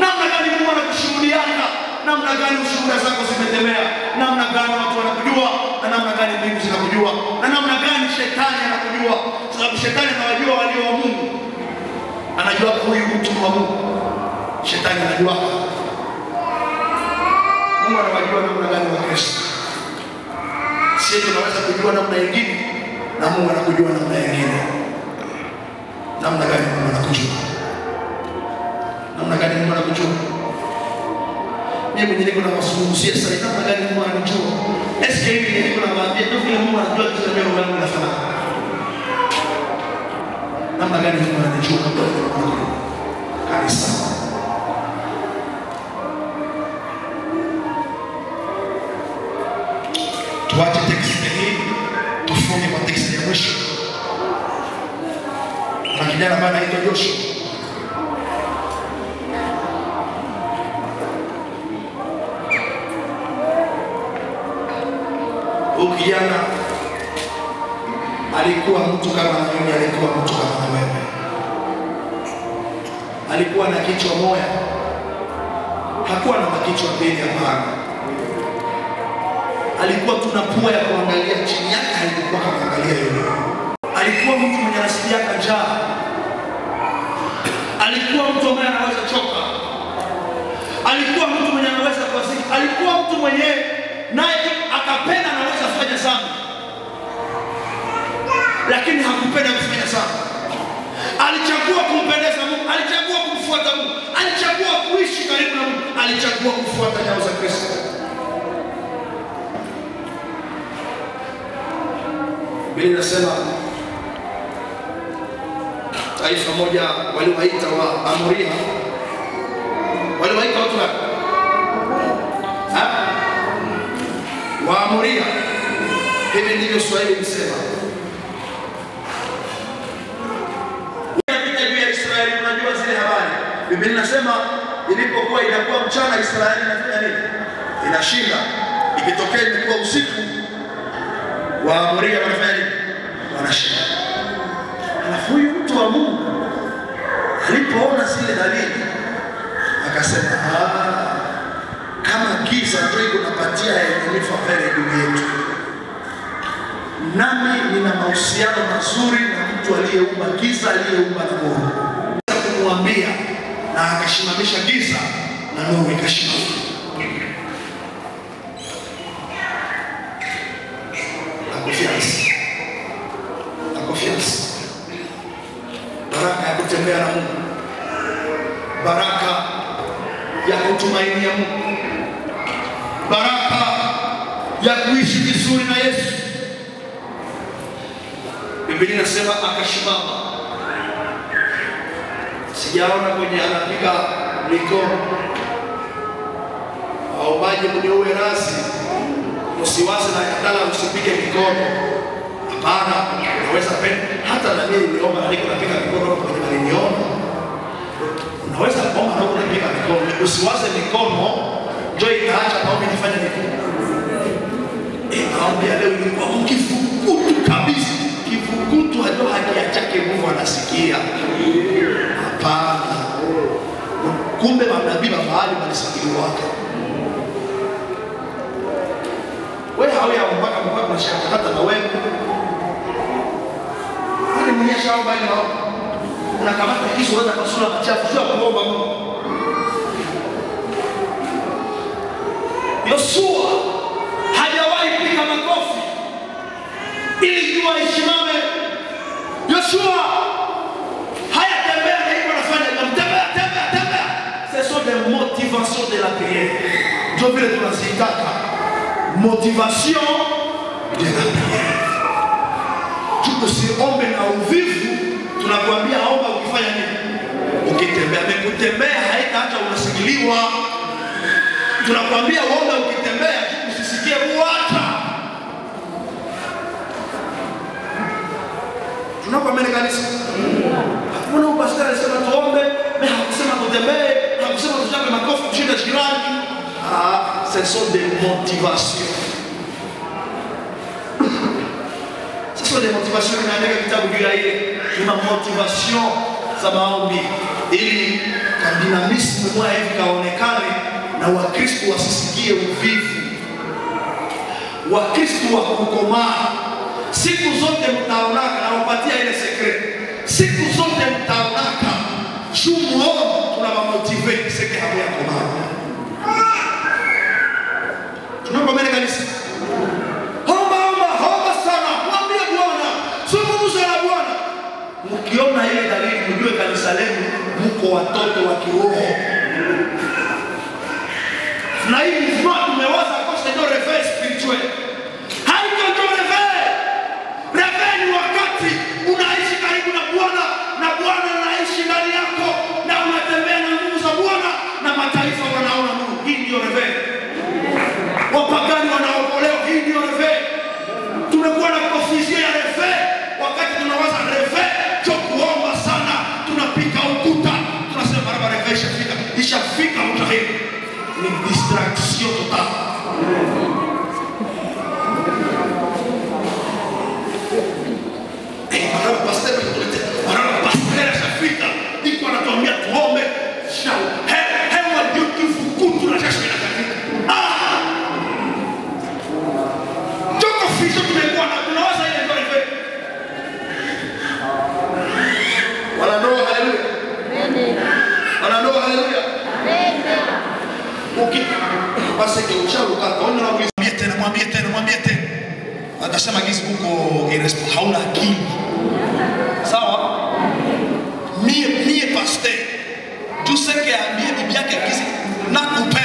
Namna gani Mungu anakushuhudiana? Namna gani ushuhuda zako zimetembea? Namna gani watu wanakujua? Na namna gani mbingu zinakujua? Na namna gani shetani anakujua? Sababu shetani anawajua walio wa Mungu. Anajua huyu mtu wa Mungu. Shetani anajua. Mungu anawajua namna gani wa Kristo. Sisi tunaweza kujua namna nyingine na Mungu anakujua namna nyingine. Namna gani Mungu anakujua? Namna gani Mungu anakujua? Mimi mwenyewe niko na mazungumzia sasa namna gani Mungu ananijua. Eske hivi niko na maambia tu vile Mungu anajua kila jambo langu nafanya. Namna gani Mungu ananijua kanisa. Tuache teksti hii tufunge kwa teksti ya mwisho. Na kijana bana anaitwa Joshua. Kijana alikuwa mtu kama na mimi, alikuwa mtu kama na wewe. Alikuwa na kichwa moja, hakuwa na kichwa mbili hapana. Alikuwa tuna pua ya kuangalia, chini yake alikuwa kuangalia yule. Alikuwa mtu mwenye anasikia njaa. Alikuwa mtu ambaye anaweza choka. Alikuwa mtu mwenye anaweza kuasi. Alikuwa mtu mwenye naye akapenda anaweza kufanya sana. Lakini hakupenda kufanya sana. Alichagua kumpendeza Mungu, alichagua kumfuata Mungu, alichagua kuishi karibu na Mungu, alichagua kufuata nyayo za Kristo. Biblia inasema taifa moja waliwaita wa Amoria. Waliwaita watu wapi? Wa Amoria. Hivi ndivyo Swahili inasema. Vita juu ya Israeli, unajua zile habari. Biblia inasema ilipokuwa inakuwa mchana Israeli inafanya nini? Inashinda. Ikitokea ilikuwa usiku, wa Amoria wanafanya nini? Wanashinda. Alafu huyu mtu wa Mungu alipoona zile dalili akasema, kama giza ndio kunapatia elimu mbele juu yetu, nami nina mahusiano mazuri na mtu aliyeumba giza, aliyeumba nuru. Kumwambia na akashimamisha giza na nuru ikashimama. Baraka ya kutembea na Mungu, baraka ya kutumainia Mungu, baraka ya kuishi vizuri na Yesu. Biblia inasema akashimama. Sijaona kwenye anapiga mikono. Waombaji mniue rasi, msiwaze na kadala usipige mikono. Hapana, unaweza penda. Hata na mimi niliomba niko napiga mikono kwa kwenye aliniona. Unaweza kuomba na unapiga mikono. Usiwaze mikono ndio itaacha maombi nifanye nini? Maombi leo ilikuwa mkifukutu kabisa. Kifukutu hajua haki chake Mungu anasikia. Hapana. Kumbe manabii mahali walisikiliwa. Wewe hauyaombaka mpaka unashaka na wewe. Wale mnyesha au bali hao. Unakamata kisu unaweza kusula machafu sio kuomba Mungu. Yoshua hajawahi kupiga makofi ili jua isimame. Yoshua hayatembea na hivyo anafanya tembea. Ce sont des motivations de la prière. Ndio vile tunazitaka. Motivation de la prière. Tusiombe na uvivu, tunakuambia omba ukifanya nini? Ukitembea. Kutembea haitaacha unasikiliwa. Tunakuambia omba ukitembea, usisikie uwata. Tunakuambia kanisa. Hakuna upastari alisema tuombe, na hakusema kutembea, hakusema tuchape makofi kushinda jirani. Ce sont des motivations. Ce sont des motivations qui n'avaient que kitabu kile ni motivation za maombi ili dynamisme mwa hivi kaonekane na Wakristo wasisikie uvivu. Wakristo wa kukomaa. Siku zote mtaonaka na upatia ile secret. Siku zote mtaonaka jumuo tunawamotive seke hapo ya komaa. watoto wa kiroho. Na hii ni tumewaza kwa ndio reveil spirituel. Haiko ndio reveil. Reveil ni wakati unaishi karibu na Bwana na Bwana anaishi ndani yako na unatembea na nguvu za Bwana na mataifa wanaona Mungu. Hii ndio reveil. Wapagani wanaokolewa, hii ndio reveil. Tumekuwa na confusion ya reveil. Wakati tunawaza reveil, kuomba sana, tunapika ukuta, tunasema barabara reveil ishafika utahiri. Ni distraction total. Pastor ashafika, iko anatuambia tuombe. Hewa beautiful kutu na jasho inakatika. Joko fisho tumekuwa na tunawaza ile ndio reveil. Wanandoa haleluya. Amen. Wanandoa haleluya. Amen. Basi ukisharuka kaona na mwambie tena. Atasema gizi huko irresponsible, hauna akili. Sawa? Mie pastor. Tu sais que ambie bibi yake gizi na kupenda.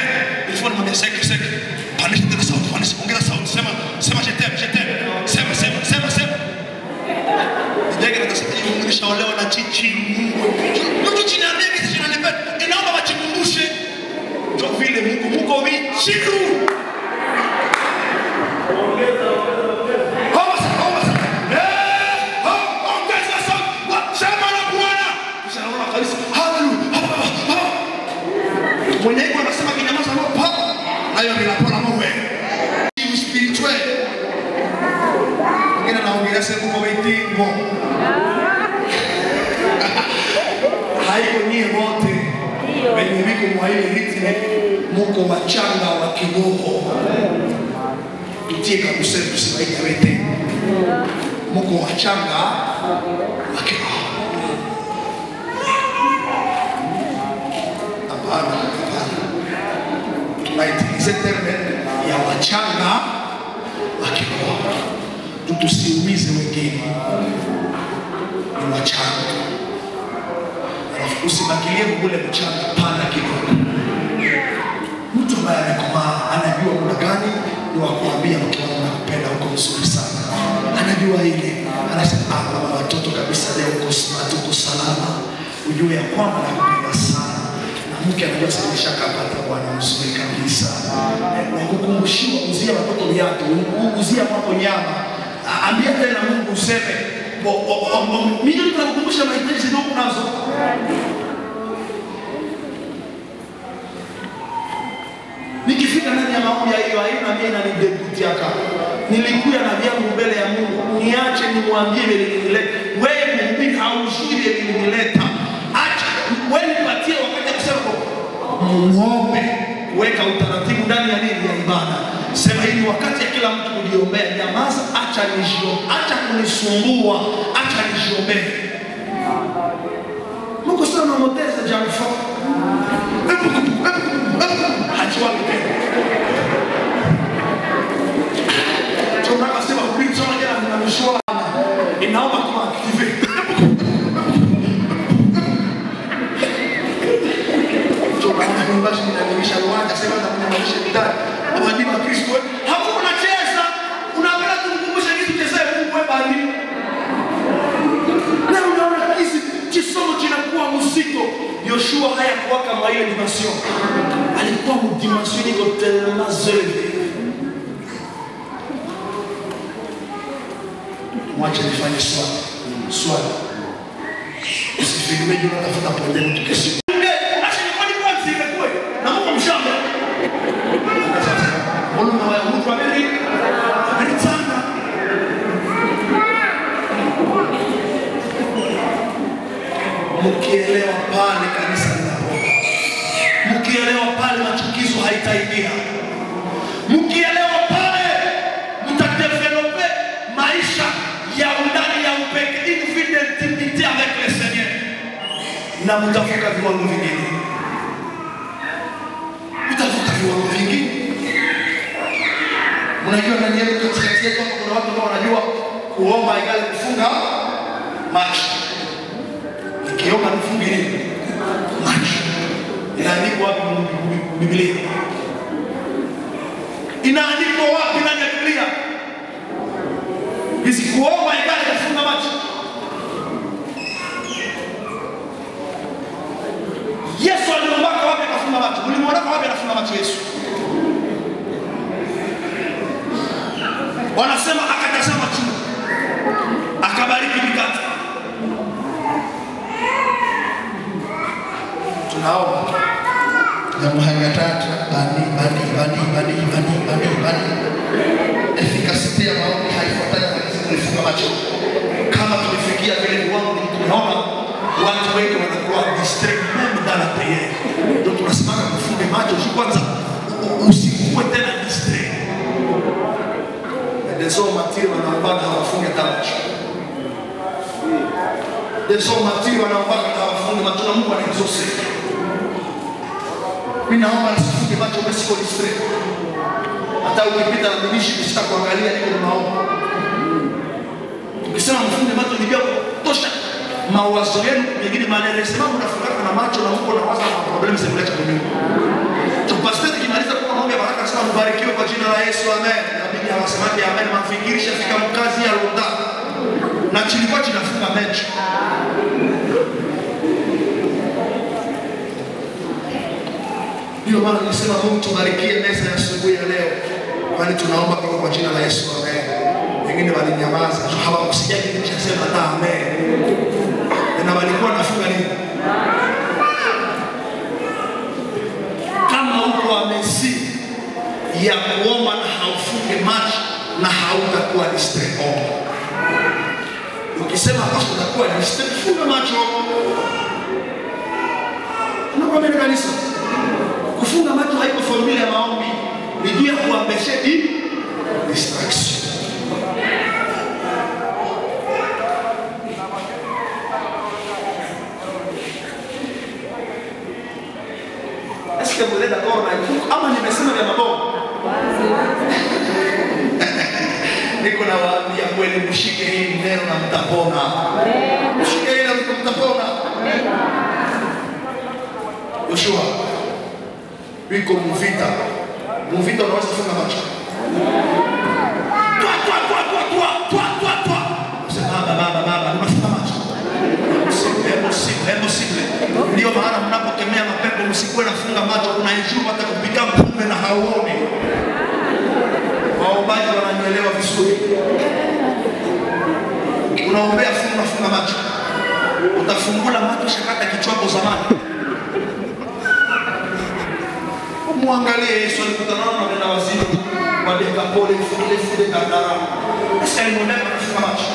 Ilifanya mwambie seke. Panisha tena sauti, ongeza sauti, sema je t'aime. Sema. Ndege anasema hivi nimeshaolewa na chichi. Mtu chini ya ndege chini anapenda. Inaomba wachikumbushe. Ndio vile Mungu vichiru. Ongeza. Sema na Bwana. Kisha naona kanisa. Hallelujah. Mwenye yuko anasema kinyamaza roho papa. Hayo ni lapona Mungu. Ni spiritual. Ngine naongelea sema kwa vitingo. Haiko nyie wote. Wenye wiko mwa ile ritme muko wachanga wa kiroho. Tutie kabisa tusibaiki yote. Muko wachanga wa kiroho. Hapana. Tunaitilize terme ya wachanga wa kiroho. Tusiumize wengine. Ni wachanga. Usibakilie kule mchanga, panda kidogo. Mtu ambaye amekomaa anajua muda gani ni wa kuambia mke wangu nakupenda, uko mzuri sana. Anajua ile, anasema mama watoto kabisa leo uko smart, uko salama. Ujue ya kwamba nakupenda sana. Na mke anajua sasa nishakapata bwana mzuri kabisa. Na kukumbushia uzia watoto viatu, uzia mambo nyama. Ambia tena Mungu useme mimi nitakukumbusha mahitaji ndio kunazo. Nikifika ndani ya maombi hiyo haina mimi na nidebuti yaka. Nilikuja na vyangu mbele ya Mungu. Niache nimwambie vile nilileta. Wewe mhubiri haujui vile nilileta. Acha wewe nipatie wakati kusema muombe, weka utaratibu ndani ya nini ya ibada. Sema hii wakati ya kila mtu kujiombea, nyamaza, acha kunisumbua, acha nijiombee. Mungu sana anamoteza jambo. Hajua tena. Tunataka sema kupita sana na mshwara. Inaomba kwa activate. Basi ninaonyesha uwanja sema na kunyamaisha bidhaa. Abadiba Kristo. Hakuna cheza. Unapenda kumkumbusha kitu cheza Mungu wewe bali. Na unaona hizi kisomo kinakuwa mzito. Yoshua hayakuwa kama ile dimension. Alikuwa mdimension iko tellement zele. Mwache nifanye swali. Usifilime juu unatafuta pointi mtu kesho. Mkielewa pale kanisa linapoka. Mkielewa pale machukizo haitaidia. Mkielewa pale mtadevelope maisha ya undani ya upekee, infinite avec le Seigneur. Na mtavuka viwango vingine. Mtavuka viwango vingine. Unajua ndani yetu katikati yetu kuna watu ambao wanajua kuomba ingali kufunga macho. Kiomba nifunge nini? macho. Inaandikwa wapi Biblia? Inaandikwa wapi ndani ya Biblia? Hizi kuomba ibada kufunga macho. Yesu aliomba wapi akafunga macho? Mlimuona wapi anafunga macho Yesu? Wanasema akatazama chini, akabariki mikate. Tunaomba jambo haya tatu, efikasiti ya maombi haifuatani na kufunga macho. Kama tumefikia vile viwango tunaona watu wengi wanakuwa distracted ndani ya prayer. Ndio tunasema kufunga macho kwanza, usikuwe tena distracted. Deso matiri wanaomba hawafunge macho. Deso matiri wanaomba hawafunge macho na Mungu anaizose. Mimi naomba nisifunge macho usiko distracted. Hata ukipita na mdishi kisha kuangalia niko naomba. Ukisema mfunge macho ni vya kutosha. Mawazo yenu mengine maneno sema mnafunga na macho na Mungu anawaza na problem zimleta kwa Mungu. Tupasite kimaliza kwa maombi ya baraka sana, mbarikiwe kwa jina la Yesu, amen. Nabii anasemaje amen? Mafikirisha fika mkazi ya Roda. Na chilikuwa chinafunga macho. Ndio maana nisema Mungu tubarikie meza ya asubuhi ya leo. Kwani tunaomba kwa jina la Yesu, amen. Wengine walinyamaza, hawakusikia kitu kinachosema hata amen. Na walikuwa nafunga nini? Kama uko amesi ya kuomba na haufunge macho na hautakuwa distracted. Ukisema basi utakuwa distracted, funga macho. Unakwambia kanisa, kufunga macho haiko formula ya maombi, ni juu ya kuambesha distraction. Est-ce que vous êtes d'accord avec nous? Ama nimesema vya mabomu. Niko na waambia kweli, mshike hii neno na mtapona. Mshike hii na mtapona. Yoshua, wiko mvita. Mvita unaweza kufunga macho. Baba, unafunga macho. Impossible. Ndio maana mnapokemea mapepo msikuwe nafunga macho, unaijua hata kupiga mpume na hauoni. Waombaji wananielewa vizuri. Unaombea funga macho. Utafungula macho shakata kichwako zamani. Muangalie Yesu alikutana na wazimu wa Dekapoli, fude Gadara. Sasa ni mwana anafunga macho.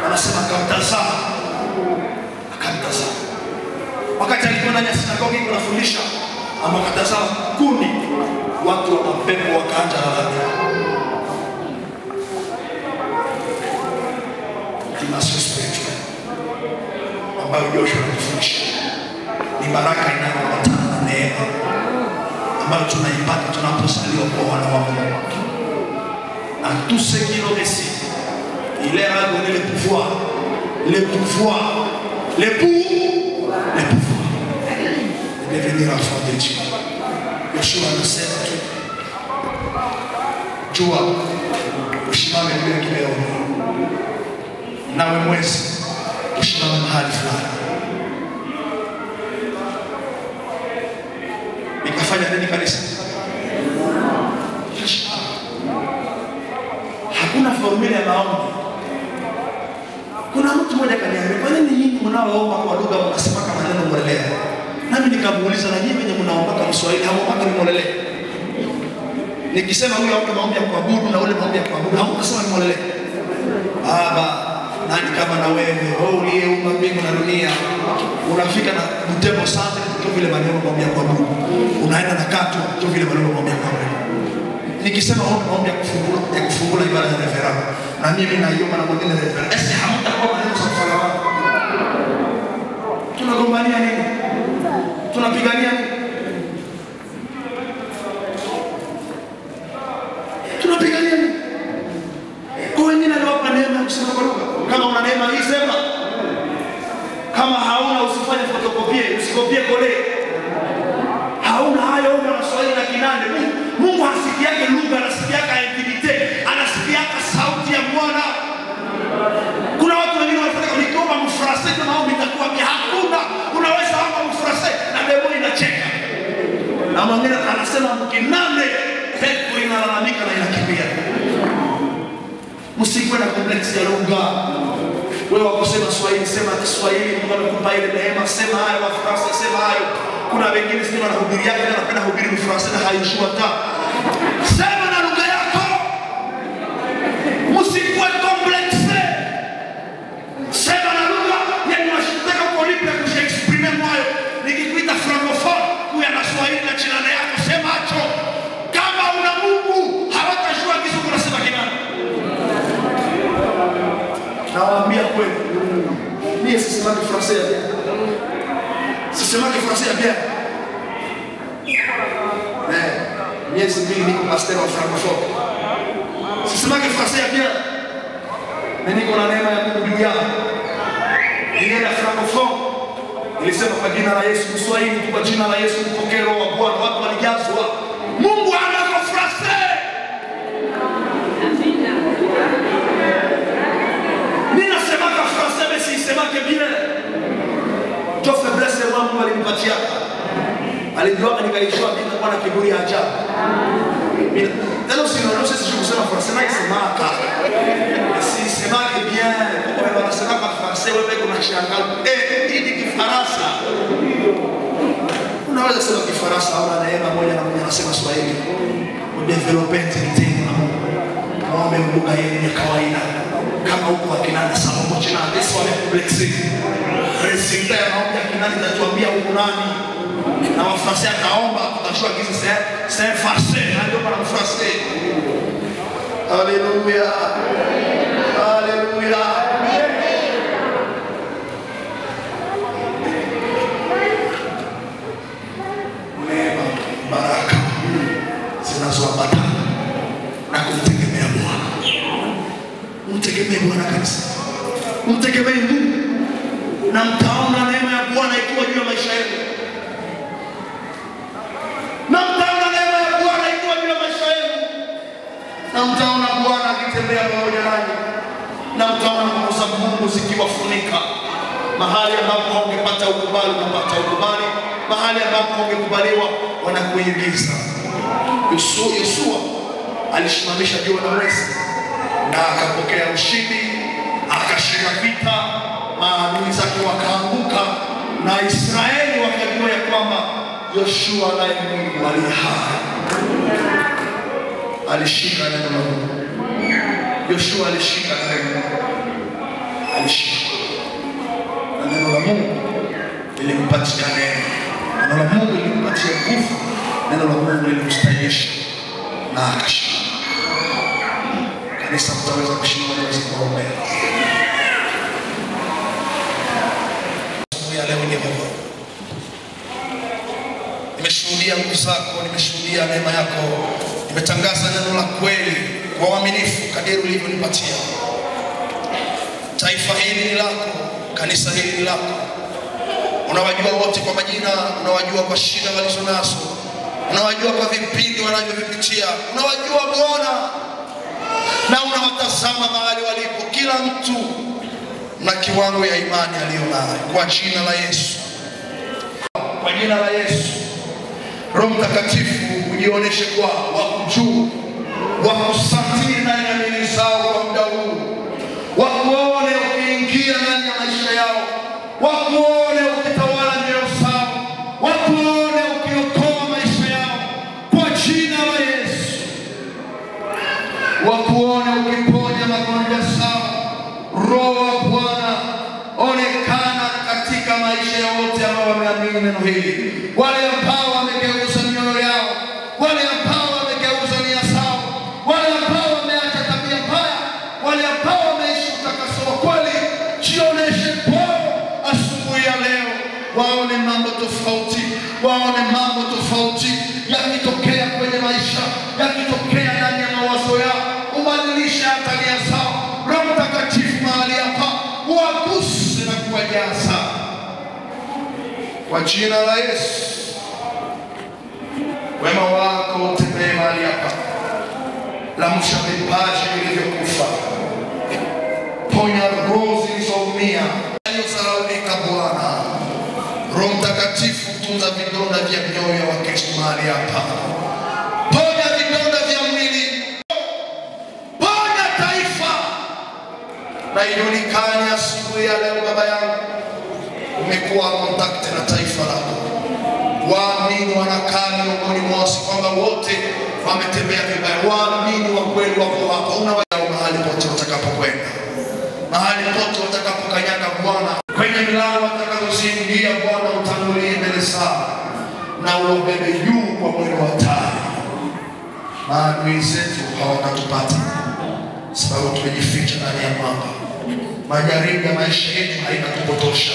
Anasema akamtazama. Wakati alikuwa ndani ya sinagogi kunafundisha, akatazama kundi watu wa mapepo wakaanza lalamika. Dimension spiritual ambayo Joshua anafundisha ni baraka inayoambatana na neema ambayo tunaipata tunaposaliwa kwa wana wa Mungu. À tous ceux qui l'ont reçu, il leur a donné le pouvoir de devenir enfant de Dieu. Yoshua anasema tu, jua usimame juu ya kileoni, nawe mwezi usimame mahali fulani. Nikafanya nini kanisa? Hakuna formula ya maombi. Kuna mtu mmoja kaniambia, kwa nini nyinyi mnaoomba kwa lugha mnasema kama neno mwelelea? Nami nikamuuliza, na nyinyi wenye mnaomba kwa Kiswahili hamuomba kama mwelelea? Nikisema huyu hapo maombi ya kuabudu na ule maombi ya kuabudu, hamutasema ni mwelelea. Baba, nani kama na wewe, wewe uliyeumba mbingu na dunia, unafika na mtemo sana tu vile maneno maombi ya kuabudu. Unaenda na katu tu vile maneno maombi ya kuabudu. Nikisema maombi ya kufungula ibada ya reverend, na mimi naiomba na mwingine reverend. Ese hamtakuwa maneno za kufala. Tunagombania nini? Tunapigania nini? Tunapigania nini? Kwa wengine aliwapa neema kusema kwa lugha. Kama una neema hii sema. Kama hauna usifanye photocopy. usikopie kole. Hauna hayo una Swahili na Kinande. Mungu hasikiake lugha, anasikiaka intimite, anasikiaka sauti ya Bwana. Kuna watu wengine wanataka nikiomba mfrase na maombi itakuwa pia hakuna. Unaweza omba mfrase na demo inacheka. Na mwingine anasema Kinande, pepo inalalamika na inakimbia. Msikuwe na complex ya lugha. Wewe wakusema Swahili, sema Kiswahili, Mungu amekupa ile neema, sema hayo Wafransa, sema hayo. Kuna wengine sema na hubiri yake na anapenda hubiri Mfransa na haijui hata. Sema na lugha yako. Msikuwe complex. Sema na lugha ya unashitaka kulipa kujiexprime mwayo. Nikikuita francophone, kuya na Swahili na chilana yako, sema hacho. Kama una Mungu, hawatajua kitu unasema Kinande. Nawaambia kweli. Mimi sisemaki Francais bien. Sisemaki Francais bien. Miezi mbili niko pastor wa francophone. Sisemaki Francais bien. Mimi niko na neema ya Mungu juu yangu. Nilienda francophone. Nilisema kwa jina la Yesu, Kiswahili kwa jina la Yesu, mpokee roho wa Bwana. Watu walijazwa. Mungu anako Francais. Nina semaka Francais mais si semaka bien. To faiblesse wangu alinipatia. Alijua nikaishwa bila kuwa na kiburi ya ajabu. Tena usione sisi kusema Francais na semaka. Si semaka bien. Kwa wanasema kwa Francais wewe kuna shangaa. Hii ni Kifaransa. Unaweza sema Kifaransa au na neema moja na mmoja anasema Swahili. Udevelopment intelligence na Mungu. Muombe lugha yenu ya kawaida. Kama huko Kinande sawa moja na this one complexe. Resita ya maombi ya Kinande itatuambia huko nani. Na Wafransa ataomba tutajua kizi c'est français, ndio para Francais. Haleluya. Haleluya. Neema, baraka zinazoambatana na kumtegemea Bwana. Mtegemee Bwana kabisa. Mtegemee Mungu. Na mtaona neema ya Bwana ikiwa juu ya maisha yenu. Na mtaona neema ya Bwana ikiwa juu ya maisha yenu. Na mtaona Bwana akitembea pamoja nanyi. Na mtaona nguvu za Mungu zikiwafunika. Mahali ambapo haungepata ukubali unapata ukubali. Mahali ambapo haungekubaliwa wanakuingiza. Yeshua alisimamisha jua na mwezi na akapokea ushindi, akashinda vita, maadui zake wakaanguka, na Israeli wakajua ya kwamba Yoshua naye Mungu aliye hai. Alishika neno la Mungu. Yoshua alishika neno. Alishika. Na neno la Mungu lilimpatia neema. Neno la Mungu lilimpatia nguvu. Neno la Mungu lilimstahilisha na akashinda. Kanisa mtaweza kushinda na kuweza kuombea. Ya leo ni Baba. Nimeshuhudia nguvu zako, nimeshuhudia neema yako. Nimetangaza neno la kweli kwa uaminifu kadiri ulivyonipatia. Taifa hili ni lako, kanisa hili ni lako. Unawajua wote kwa majina, unawajua kwa shida walizonazo. Unawajua kwa vipindi wanavyovipitia. Unawajua Bwana. Na unawatazama mahali walipo kila mtu na kiwango ya imani aliyonayo. Kwa jina la Yesu. Kwa jina la Yesu. Roho Mtakatifu ujionyeshe kwa wakujua, wakusafiri ndani ya mili zao kwa muda huu. Wakuone ukiingia ndani ya maisha yao. Wakuone ukitawala mioyo zao. Wakuone ukiokoa maisha yao. Kwa jina la Yesu. Wakuone ukiponya magonjwa zao. Roho wa Bwana onekana katika maisha ya wote ambao wameamini neno hili. Wale ambao wamegeuza mioyo yao, wale ambao wamegeuza nia zao, wale ambao wameacha tabia mbaya, wale ambao wameishi utakaso wa kweli, jioneshe kwao asubuhi ya leo. Waone mambo tofauti, waone mambo tofauti yakitokea kwenye maisha, yakitokea ndani ya mawazo yao. Ubadilishe hata nia zao. Roho Mtakatifu mahali hapa waguse na kuwajaza Kwa jina la Yesu, wema wako utembee mahali hapa. Lamsha vipaji vilivyokufa. Ponya roho zilizoumia, zilizodharaulika Bwana. Roho Mtakatifu, tunza vidonda vya mioyo ya Wakristo mahali hapa. Ponya vidonda vya mwili. Ponya taifa. Na ijulikane asubuhi ya leo Baba yangu, umekuwa kontakte na taifa lako. Waamini wanakaa miongoni mwao, kwamba wote wametembea vibaya. Waamini wa kweli wako hapa. Unawajao mahali pote utakapokwenda, mahali pote utakapokanyaga Bwana, kwenye milango utakazoziingia Bwana, utangulie mbele zao na uobebe juu kwa mwendo wa taa. Maadui zetu hawatatupata, sababu tumejificha ndani ya mwamba. Majaribu ya maisha yetu hainatupotosha.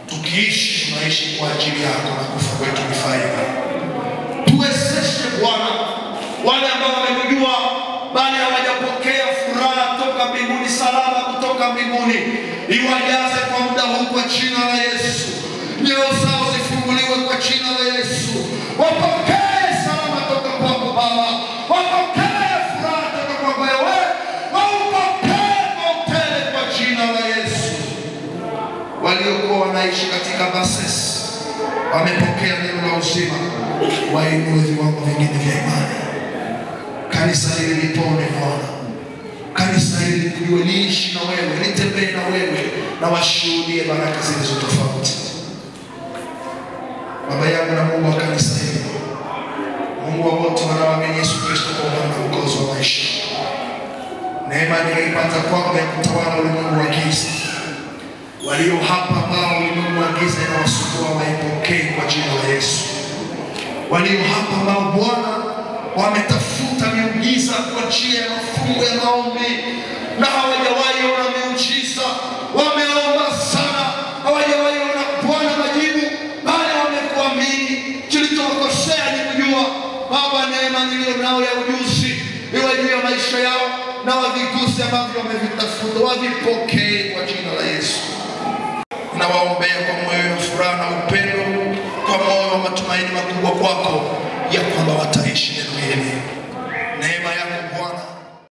Tukiishi tunaishi kwa ajili yako na kufa kwetu ni faida. Tuwezeshe Bwana wale ambao wamekujua bali hawajapokea furaha toka mbinguni, salama kutoka mbinguni, iwajaze kwa muda huu kwa jina la Yesu. Nyoyo zao zifunguliwe kwa jina la Yesu. Wapokee salama toka kwako Baba. Wapokee furaha toka kwako wewe. Wapokee kwa utele kwa jina la Yesu. Waliokuwa wanaishi katika bases wamepokea neno la uzima, wainue viwango vingine vya imani. Kanisa hili lipone Bwana. Kanisa hili likujue, liishi na wewe, litembee na wewe, na washuhudie baraka zilizo tofauti. Baba yangu na Mungu wa kanisa hili, Mungu wa wote wanaoamini Yesu Kristo kwa Bwana na Mwokozi wa maisha, neema niliipata kwako ya kutawala ulimwengu wa giza. Walio hapa ambao ulimwengu wa giza inawasumbua, waipokee kwa jina la Yesu. Walio hapa ambao Bwana wametafuta miujiza kwa njia ya mafungo ya maombi na hawajawahi ona miujiza, wameomba sana, hawajawahi ona Bwana majibu, bali wamekuamini. Kilichowakosea ni kujua. Baba, neema niliyo nao ya ujuzi iwe juu ya maisha yao, na waviguse ambavyo wamevitafuta, wavipokee kwa jina la Yesu. Na waombea kwa moyo wa furaha na upendo, kwa moyo wa matumaini makubwa kwako, ya kwamba wataishi neno hili.